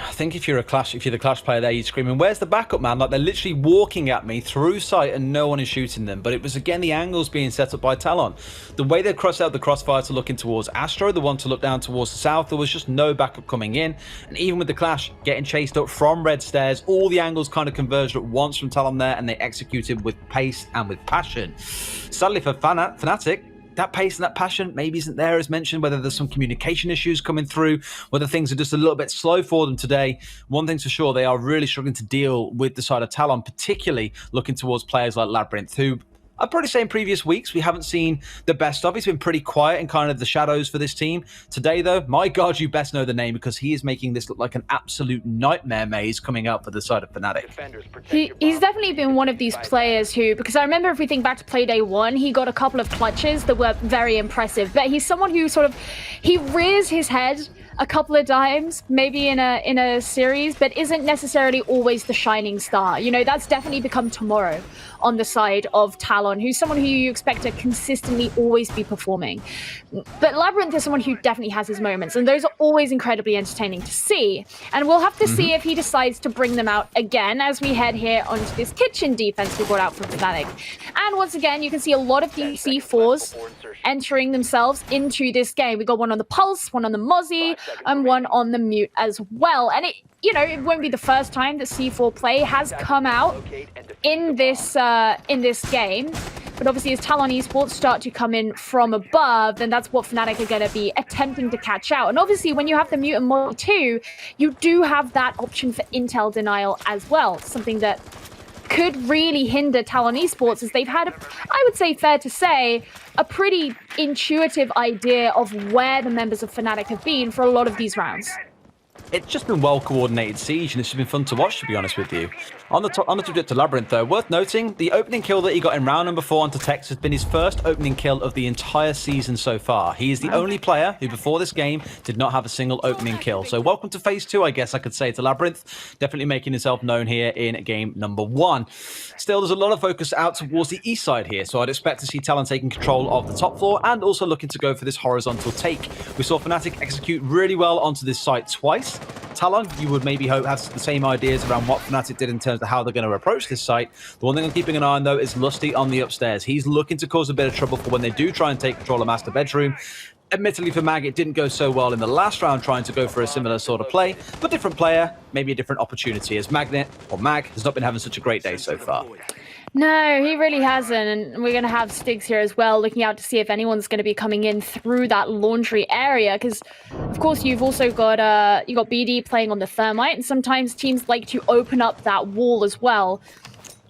I think if you're the Clash player there, you're screaming, where's the backup, man? Like, they're literally walking at me through sight and no one is shooting them. But it was, again, the angles being set up by Talon. The way they crossed out the crossfire to look in towards Astro, the one to look down towards the south, there was just no backup coming in. And even with the Clash getting chased up from red stairs, all the angles kind of converged at once from Talon there, and they executed with pace and with passion. Sadly for Fnatic, that pace and that passion maybe isn't there, as mentioned, whether there's some communication issues coming through, whether things are just a little bit slow for them today. One thing's for sure, they are really struggling to deal with the side of Talon, particularly looking towards players like Labyrinth, who I'd probably say in previous weeks we haven't seen the best of. He's been pretty quiet in kind of the shadows for this team. Today, though, my God, you best know the name, because he is making this look like an absolute nightmare maze coming out for the side of Fnatic. He's definitely been one of these players who, because I remember if we think back to Playday 1, he got a couple of clutches that were very impressive. But he's someone who he rears his head a couple of times, maybe in a series, but isn't necessarily always the shining star. You know, that's definitely become tomorrow on the side of Talon, who's someone who you expect to consistently always be performing. But Labyrinth is someone who definitely has his moments, and those are always incredibly entertaining to see. And we'll have to see if he decides to bring them out again as we head here onto this kitchen defense we brought out from Fnatic. And once again, you can see a lot of these C4s entering themselves into this game. We got one on the Pulse, one on the Mozzie, and one on the Mute as well. And it won't be the first time that C4 play has come out in this game. But obviously, as Talon Esports start to come in from above, then that's what Fnatic are going to be attempting to catch out. And obviously, when you have the Mute and Mozzie too, you do have that option for intel denial as well. Something that could really hinder Talon Esports, as they've had, I would say fair to say, a pretty intuitive idea of where the members of Fnatic have been for a lot of these rounds. It's just been well-coordinated siege, and it's been fun to watch, to be honest with you. On the subject to Labyrinth, though, worth noting, the opening kill that he got in round number 4 onto Tex has been his first opening kill of the entire season so far. He is the only player who, before this game, did not have a single opening kill. So welcome to phase 2, I guess I could say, to Labyrinth. Definitely making himself known here in game number 1. Still, there's a lot of focus out towards the east side here, so I'd expect to see Talon taking control of the top floor and also looking to go for this horizontal take. We saw Fnatic execute really well onto this site twice. Talon, you would maybe hope, has the same ideas around what Fnatic did in terms of how they're going to approach this site. The one thing I'm keeping an eye on, though, is Lusty on the upstairs. He's looking to cause a bit of trouble for when they do try and take control of Master Bedroom. Admittedly, for Mag, it didn't go so well in the last round trying to go for a similar sort of play, but different player, maybe a different opportunity, as Mag has not been having such a great day so far. No, he really hasn't, and we're going to have Stiggs here as well, looking out to see if anyone's going to be coming in through that laundry area, because, of course, you've also got BD playing on the Thermite, and sometimes teams like to open up that wall as well.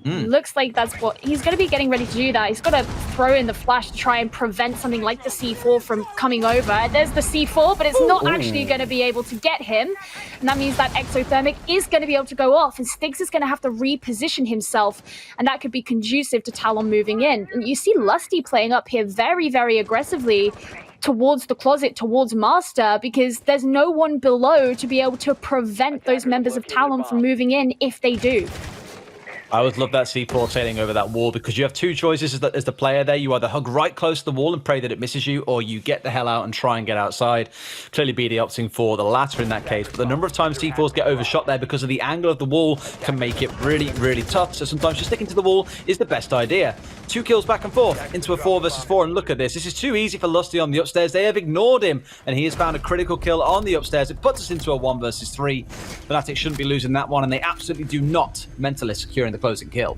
Looks like that's what he's going to be getting ready to do. That he's got to throw in the flash to try and prevent something like the C4 from coming over. There's the C4, but it's not actually going to be able to get him, and that means that exothermic is going to be able to go off, and Stiggs is going to have to reposition himself, and that could be conducive to Talon moving in. And you see Lusty playing up here very, very aggressively towards the closet, towards Master, because there's no one below to be able to prevent those members of Talon from moving in if they do. I would love that C4 sailing over that wall because you have two choices as the player there. You either hug right close to the wall and pray that it misses you, or you get the hell out and try and get outside. Clearly BD opting for the latter in that case, but the number of times C4s get overshot there because of the angle of the wall can make it really, really tough. So sometimes just sticking to the wall is the best idea. 2 kills back and forth into a 4 versus 4, and look at this. This is too easy for Lusty on the upstairs. They have ignored him, and he has found a critical kill on the upstairs. It puts us into a 1 versus 3. Fnatic shouldn't be losing that one, and they absolutely do not mentally securing the closing kill.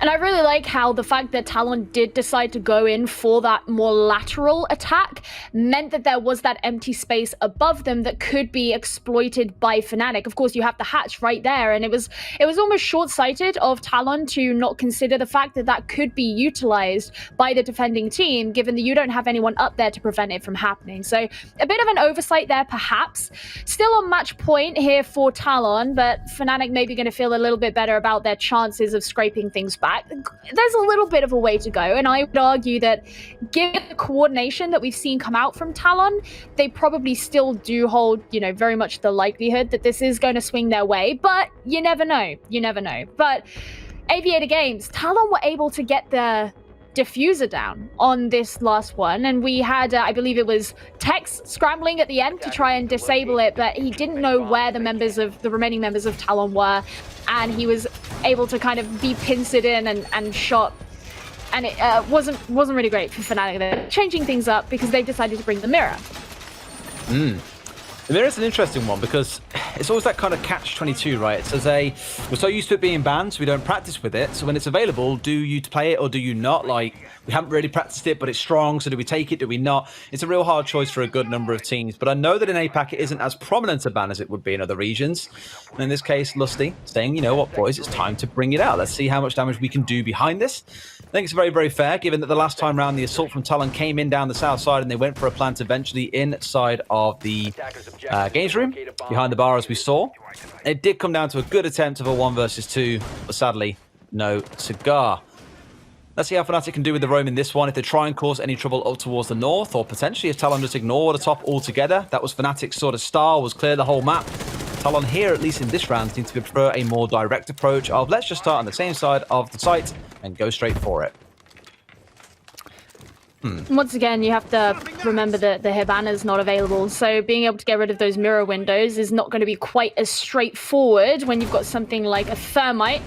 And I really like how the fact that Talon did decide to go in for that more lateral attack meant that there was that empty space above them that could be exploited by Fnatic. Of course, you have the hatch right there, and it was almost short-sighted of Talon to not consider the fact that that could be utilized by the defending team, given that you don't have anyone up there to prevent it from happening. So a bit of an oversight there, perhaps. Still on match point here for Talon, but Fnatic may be going to feel a little bit better about their chances of scraping things back. There's a little bit of a way to go, and I would argue that given the coordination that we've seen come out from Talon, they probably still do hold, very much the likelihood that this is going to swing their way, but you never know. You never know. But Aviator Games, Talon were able to get the diffuser down on this last one, and we had, I believe it was Tex scrambling at the end to try and disable it, but he didn't know where the remaining members of Talon were, and he was able to kind of be pincered in and shot, and it wasn't really great for Fnatic. They're changing things up because they've decided to bring the mirror. The mirror is an interesting one because it's always that kind of catch-22, right? It's we're so used to it being banned, so we don't practice with it. So when it's available, do you play it or do you not? Like, we haven't really practiced it, but it's strong, so do we take it, do we not? It's a real hard choice for a good number of teams, but I know that in APAC it isn't as prominent a ban as it would be in other regions. And in this case, Lusty saying, you know what, boys, it's time to bring it out. Let's see how much damage we can do behind this. I think it's very, very fair, given that the last time round, the assault from Talon came in down the south side, and they went for a plant eventually inside of the games room, behind the bar, as we saw. It did come down to a good attempt of a 1 versus 2, but sadly, no cigar. Let's see how Fnatic can do with the roam in this one, if they try and cause any trouble up towards the north, or potentially if Talon just ignore the top altogether. That was Fnatic's sort of style, was clear the whole map. Talon here, at least in this round, seems to prefer a more direct approach of let's just start on the same side of the site and go straight for it. Once again, you have to remember that the Hibana's not available, so being able to get rid of those mirror windows is not going to be quite as straightforward when you've got something like a thermite.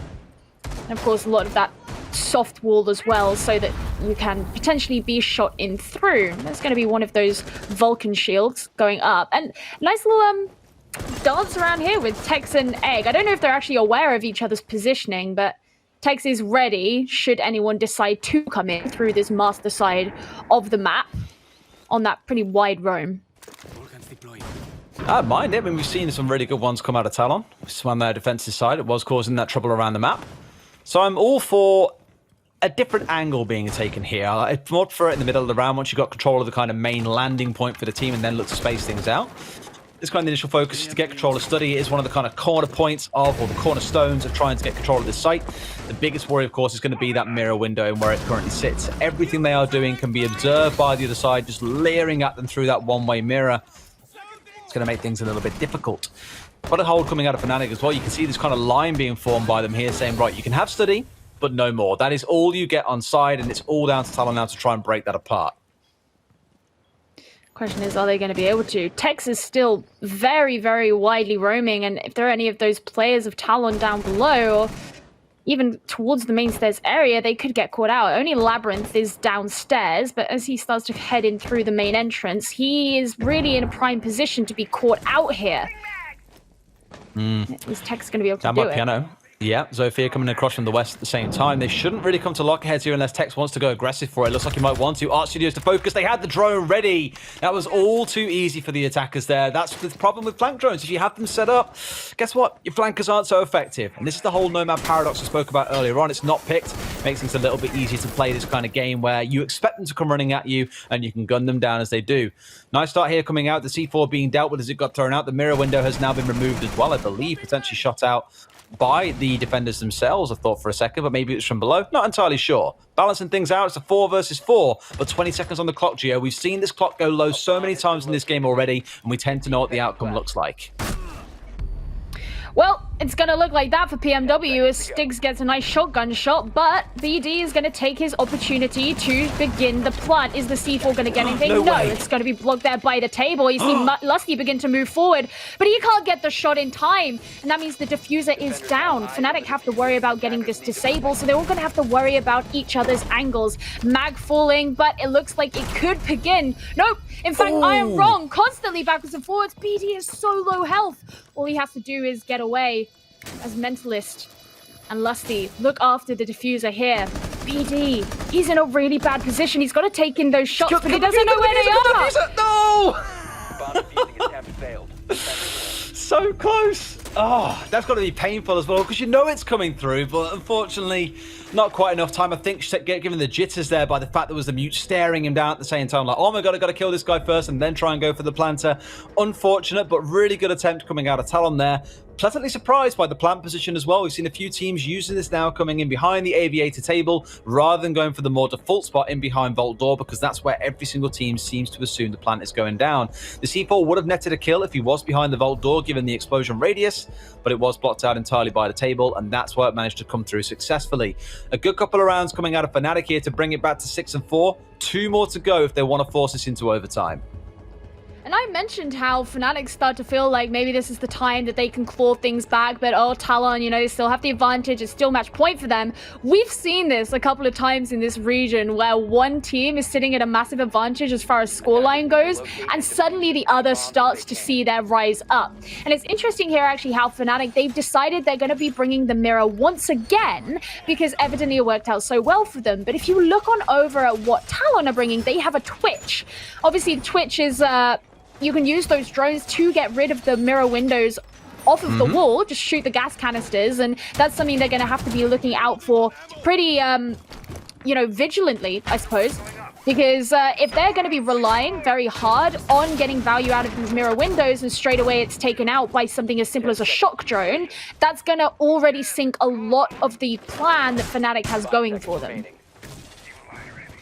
And of course, a lot of that soft wall as well, so that you can potentially be shot in through. There's going to be one of those Vulcan shields going up. And nice little dance around here with Tex and Egg. I don't know if they're actually aware of each other's positioning, but Tex is ready should anyone decide to come in through this master side of the map on that pretty wide roam. I don't mind it. I mean, we've seen some really good ones come out of Talon. On their defensive side, it was causing that trouble around the map. So I'm all for a different angle being taken here. I'd more prefer it in the middle of the round once you've got control of the kind of main landing point for the team and then look to space things out. This kind of initial focus is to get control of Study. It is one of the kind of corner points of, or the cornerstones of trying to get control of this site. The biggest worry, of course, is going to be that mirror window and where it currently sits. Everything they are doing can be observed by the other side, just leering at them through that one-way mirror. It's going to make things a little bit difficult. What a hold coming out of Fnatic as well. You can see this kind of line being formed by them here saying, right, you can have Study, but no more. That is all you get on side, and it's all down to Talon now to try and break that apart. Question is, are they going to be able to? Tex is still very, very widely roaming, and if there are any of those players of Talon down below, or even towards the main stairs area, they could get caught out. Only Labyrinth is downstairs, but as he starts to head in through the main entrance, he is really in a prime position to be caught out here. Is Tex going to be able to do it? Piano. Yeah, Zofia coming across from the west at the same time. They shouldn't really come to lockerheads here unless Tex wants to go aggressive for it. Looks like he might want to. Art Studios to focus. They had the drone ready. That was all too easy for the attackers there. That's the problem with flank drones. If you have them set up, guess what? Your flankers aren't so effective. And this is the whole Nomad paradox I spoke about earlier on. It's not picked. Makes things a little bit easier to play this kind of game where you expect them to come running at you and you can gun them down as they do. Nice start here coming out. The C4 being dealt with as it got thrown out. The mirror window has now been removed as well, I believe. Potentially shot out by the defenders themselves, I thought for a second, but maybe it was from below. Not entirely sure. Balancing things out, it's a 4 versus 4, but 20 seconds on the clock, Gio. We've seen this clock go low so many times in this game already, and we tend to know what the outcome looks like. Well, it's going to look like that for PMW as Stiggs gets a nice shotgun shot, but BD is going to take his opportunity to begin the plant. Is the C4 going to get anything? No, it's going to be blocked there by the table. You see Lusty begin to move forward, but he can't get the shot in time, and that means the diffuser is down. Fnatic have to worry about getting this disabled, so they're all going to have to worry about each other's angles. Mag falling, but it looks like it could begin. Nope, in fact, I am wrong. Constantly backwards and forwards. BD is so low health. All he has to do is get away. As Mentalist and Lusty look after the diffuser here. BD, he's in a really bad position. He's got to take in those shots, but he doesn't know where they are. No! So close. Oh, that's got to be painful as well, because you know it's coming through, but unfortunately, not quite enough time. I think given the jitters there by the fact there was the mute staring him down at the same time, like, oh my god, I got to kill this guy first and then try and go for the planter. Unfortunate, but really good attempt coming out of Talon there. Pleasantly surprised by the plant position as well. We've seen a few teams using this now, coming in behind the aviator table rather than going for the more default spot in behind vault door, because that's where every single team seems to assume the plant is going down. The C4 would have netted a kill if he was behind the vault door given the explosion radius, but it was blocked out entirely by the table, and that's why it managed to come through successfully. A good couple of rounds coming out of Fnatic here to bring it back to 6-4. 2 more to go if they want to force this into overtime. And I mentioned how Fnatic start to feel like maybe this is the time that they can claw things back, but oh, Talon, you know, they still have the advantage. It's still match point for them. We've seen this a couple of times in this region where one team is sitting at a massive advantage as far as scoreline goes, and suddenly the other starts to see their rise up. And it's interesting here actually how Fnatic, they've decided they're going to be bringing the mirror once again because evidently it worked out so well for them. But if you look on over at what Talon are bringing, they have a Twitch. Obviously, the Twitch is... you can use those drones to get rid of the mirror windows off of the wall, just shoot the gas canisters, and that's something they're going to have to be looking out for pretty, you know, vigilantly, I suppose. Because if they're going to be relying very hard on getting value out of these mirror windows and straight away it's taken out by something as simple as a shock drone, that's going to already sink a lot of the plan that Fnatic has going for them.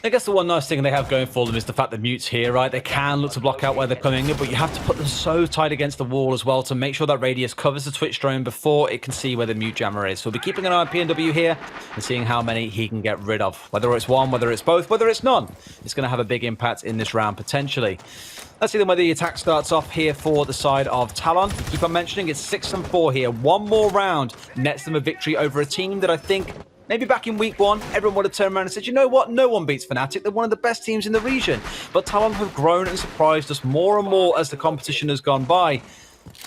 I guess the one nice thing they have going for them is the fact that mute's here, right? They can look to block out where they're coming in, but you have to put them so tight against the wall as well to make sure that radius covers the Twitch drone before it can see where the mute jammer is. So we'll be keeping an eye on PNW here and seeing how many he can get rid of. Whether it's one, whether it's both, whether it's none, it's going to have a big impact in this round potentially. Let's see then where the attack starts off here for the side of Talon. Keep on mentioning it's 6-4 here. One more round nets them a victory over a team that I think... maybe back in week 1, everyone would have turned around and said, you know what, no one beats Fnatic. They're one of the best teams in the region. But Talon have grown and surprised us more and more as the competition has gone by.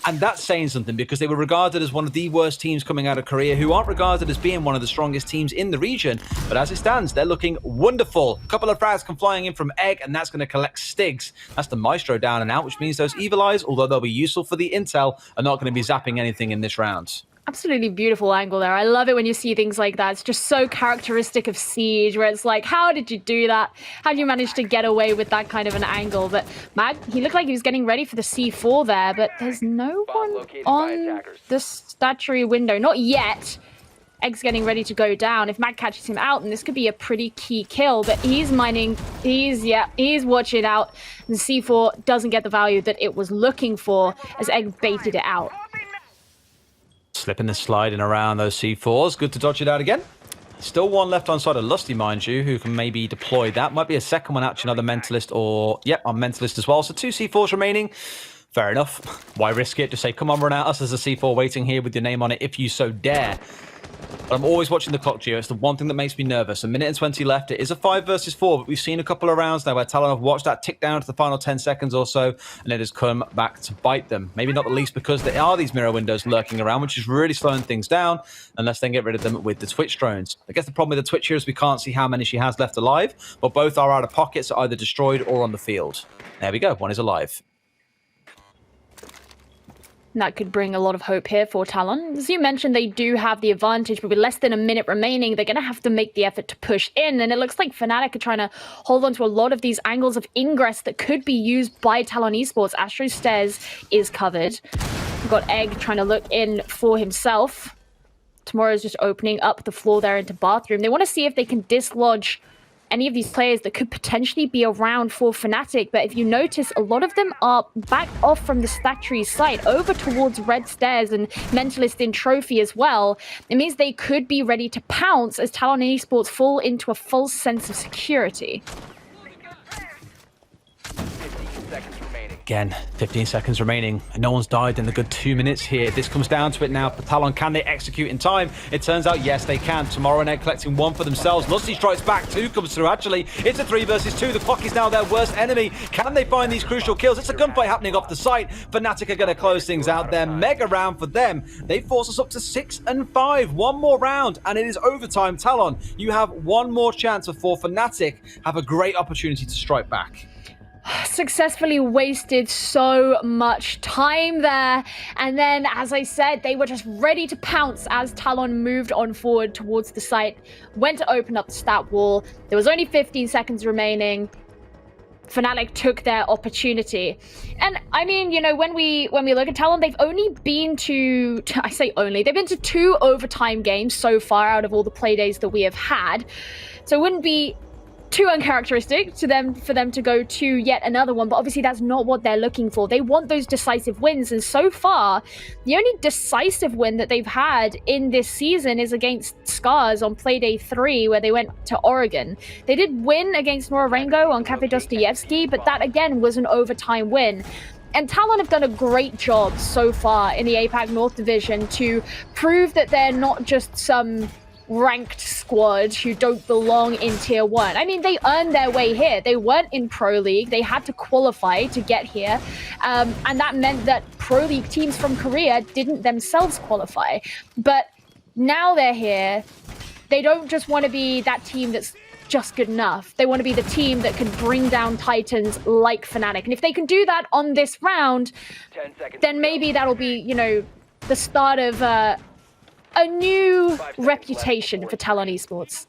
And that's saying something, because they were regarded as one of the worst teams coming out of Korea, who aren't regarded as being one of the strongest teams in the region. But as it stands, they're looking wonderful. A couple of frags come flying in from Egg, and that's going to collect Stiggs. That's the Maestro down and out, which means those Evil Eyes, although they'll be useful for the intel, are not going to be zapping anything in this round. Absolutely beautiful angle there. I love it when you see things like that. It's just so characteristic of Siege, where it's like, how did you do that? How did you manage to get away with that kind of an angle? But Mag, he looked like he was getting ready for the C4 there, but there's no one on the statuary window. Not yet. Egg's getting ready to go down. If Mag catches him out, then this could be a pretty key kill, but he's mining. He's watching out. And C4 doesn't get the value that it was looking for as Egg baited it out. Slipping and sliding around those C4s. Good to dodge it out again. Still one left on side of Lusty, mind you, who can maybe deploy that. Might be a second one actually, another Mentalist, or... yep, on Mentalist as well. So 2 C4s remaining. Fair enough. Why risk it? Just say, come on, run at us. There's a C4 waiting here with your name on it if you so dare. But I'm always watching the clock, Gio. It's the one thing that makes me nervous. 1 minute and 20 left. It is a 5 versus 4, but we've seen a couple of rounds now where Talon have watched that tick down to the final 10 seconds or so, and it has come back to bite them. Maybe not the least because there are these mirror windows lurking around, which is really slowing things down, unless they get rid of them with the Twitch drones. I guess the problem with the Twitch here is we can't see how many she has left alive, but both are out of pockets, either destroyed or on the field. There we go. One is alive. That could bring a lot of hope here for Talon. As you mentioned, they do have the advantage, but with less than a minute remaining, they're going to have to make the effort to push in. And it looks like Fnatic are trying to hold on to a lot of these angles of ingress that could be used by Talon Esports. Astro Stairs is covered. We've got Egg trying to look in for himself. Tomorrow's just opening up the floor there into bathroom. They want to see if they can dislodge any of these players that could potentially be around for Fnatic. But if you notice, a lot of them are back off from the stat tree site over towards Red Stairs and Mentalist in Trophy as well. It means they could be ready to pounce as Talon Esports fall into a false sense of security. Again, 15 seconds remaining. No one's died in the good 2 minutes here. This comes down to it now for Talon. Can they execute in time? It turns out, yes, they can. Tomorrow Egg collecting one for themselves. Lusty strikes back. Two comes through. Actually, it's a 3 versus 2. The clock is now their worst enemy. Can they find these crucial kills? It's a gunfight happening off the site. Fnatic are going to close things out there. Mega round for them. They force us up to 6-5. One more round, and it is overtime. Talon, you have one more chance before Fnatic have a great opportunity to strike back. Successfully wasted so much time there, and then, as I said, they were just ready to pounce as Talon moved on forward towards the site, went to open up the stat wall. There was only 15 seconds remaining. Fnatic took their opportunity. And I mean, you know, when we look at Talon, they've only been to I say only, they've been to 2 overtime games so far out of all the play days that we have had. So it wouldn't be too uncharacteristic for them to go to yet another one, but obviously that's not what they're looking for. They want those decisive wins, and so far the only decisive win that they've had in this season is against Scars on Playday 3, where they went to Oregon. They did win against Norengo on Cafe Dostoyevsky, but that again was an overtime win. And Talon have done a great job so far in the APAC North Division to prove that they're not just some ranked squad who don't belong in tier 1. I mean, they earned their way here. They weren't in Pro League. They had to qualify to get here. And that meant that Pro League teams from Korea didn't themselves qualify. But now they're here. They don't just want to be that team that's just good enough. They want to be the team that can bring down Titans like Fnatic. And if they can do that on this round, then maybe that'll be, you know, the start of a new reputation for Talon Esports.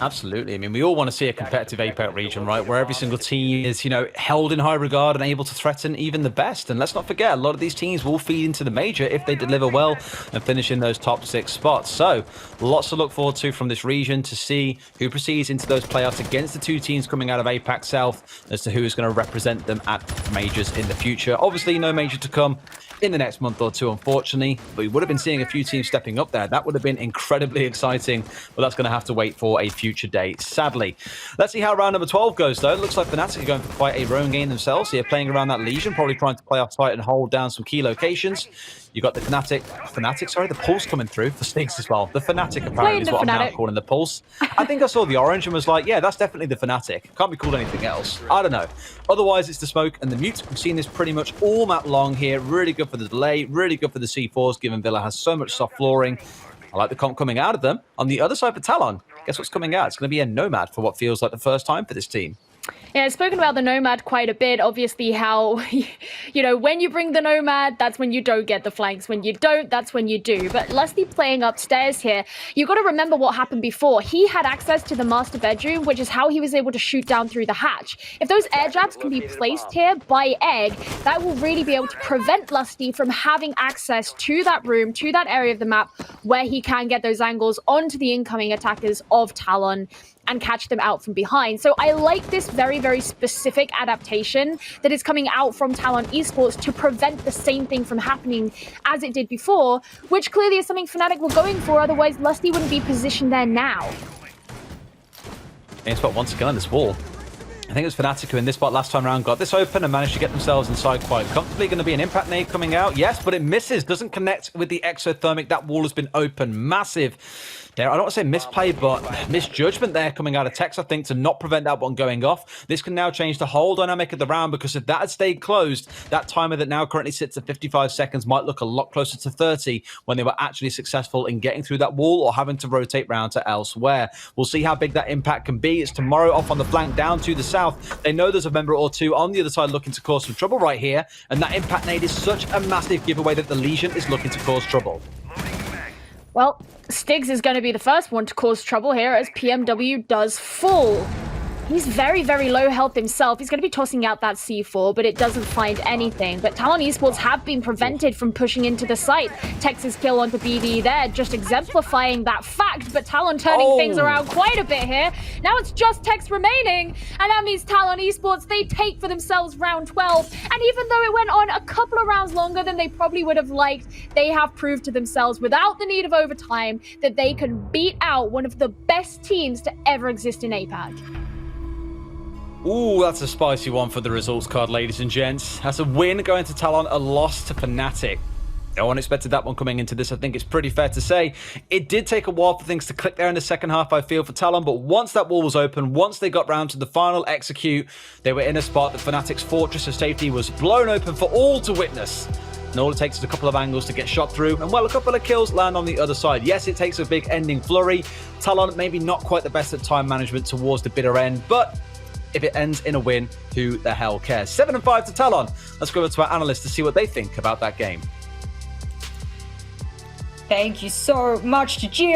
Absolutely. I mean, we all want to see a competitive APAC region, right, where every single team is, you know, held in high regard and able to threaten even the best. And let's not forget, a lot of these teams will feed into the major if they deliver well and finish in those top 6 spots. So lots to look forward to from this region to see who proceeds into those playoffs against the 2 teams coming out of APAC South as to who is going to represent them at majors in the future. Obviously, no major to come in the next month or 2, unfortunately, but we would have been seeing a few teams stepping up there. That would have been incredibly exciting, but that's going to have to wait for a future date, sadly. Let's see how round number 12 goes, though. It looks like Fnatic are going for quite a roam game themselves here, playing around that Legion, probably trying to play off tight and hold down some key locations. You got the the Pulse coming through for Stigs as well. The Fnatic apparently is what I'm now calling the Pulse. I think I saw the orange and was like, yeah, that's definitely the Fnatic. Can't be called anything else. I don't know. Otherwise, it's the Smoke and the Mute. We've seen this pretty much all map long here. Really good for the delay, really good for the C4s, given Villa has so much soft flooring. I like the comp coming out of them. On the other side for Talon, guess what's coming out? It's going to be a Nomad for what feels like the first time for this team. Yeah, I've spoken about the Nomad quite a bit. Obviously, how, you know, when you bring the Nomad, that's when you don't get the flanks. When you don't, that's when you do. But Lusty playing upstairs here, you got to remember what happened before. He had access to the master bedroom, which is how he was able to shoot down through the hatch. If those air jabs can be placed here by Egg, that will really be able to prevent Lusty from having access to that room, to that area of the map, where he can get those angles onto the incoming attackers of Talon and catch them out from behind. So I like this very, very specific adaptation that is coming out from Talon Esports to prevent the same thing from happening as it did before, which clearly is something Fnatic were going for, otherwise Lusty wouldn't be positioned there now. Aim spot once again on this wall. I think it was Fnatic who in this spot last time around got this open and managed to get themselves inside quite comfortably. Going to be an impact nade coming out. Yes, but it misses. Doesn't connect with the exothermic. That wall has been open. Massive. There, I don't want to say misplay, but misjudgment there coming out of Tex, I think, to not prevent that one going off. This can now change the whole dynamic of the round, because if that had stayed closed, that timer that now currently sits at 55 seconds might look a lot closer to 30 when they were actually successful in getting through that wall or having to rotate round to elsewhere. We'll see how big that impact can be. It's tomorrow off on the flank down to the south. They know there's a member or two on the other side looking to cause some trouble right here, and that impact nade is such a massive giveaway that the Legion is looking to cause trouble. Well, Stigs is going to be the first one to cause trouble here as PMW does fall. He's very, very low health himself. He's going to be tossing out that C4, but it doesn't find anything. But Talon Esports have been prevented from pushing into the site. Texas kill onto BD there, just exemplifying that fact. But Talon turning things around quite a bit here. Now it's just Tex remaining. And that means Talon Esports, they take for themselves round 12. And even though it went on a couple of rounds longer than they probably would have liked, they have proved to themselves, without the need of overtime, that they can beat out one of the best teams to ever exist in APAC. Ooh, that's a spicy one for the results card, ladies and gents. That's a win going to Talon, a loss to Fnatic. No one expected that one coming into this, I think it's pretty fair to say. It did take a while for things to click there in the second half, I feel, for Talon, but once that wall was open, once they got round to the final execute, they were in a spot that Fnatic's fortress of safety was blown open for all to witness. And all it takes is a couple of angles to get shot through, and well, a couple of kills land on the other side. Yes, it takes a big ending flurry. Talon maybe not quite the best at time management towards the bitter end, but if it ends in a win, who the hell cares? 7-5 to Talon. Let's go over to our analysts to see what they think about that game. Thank you so much to Gio.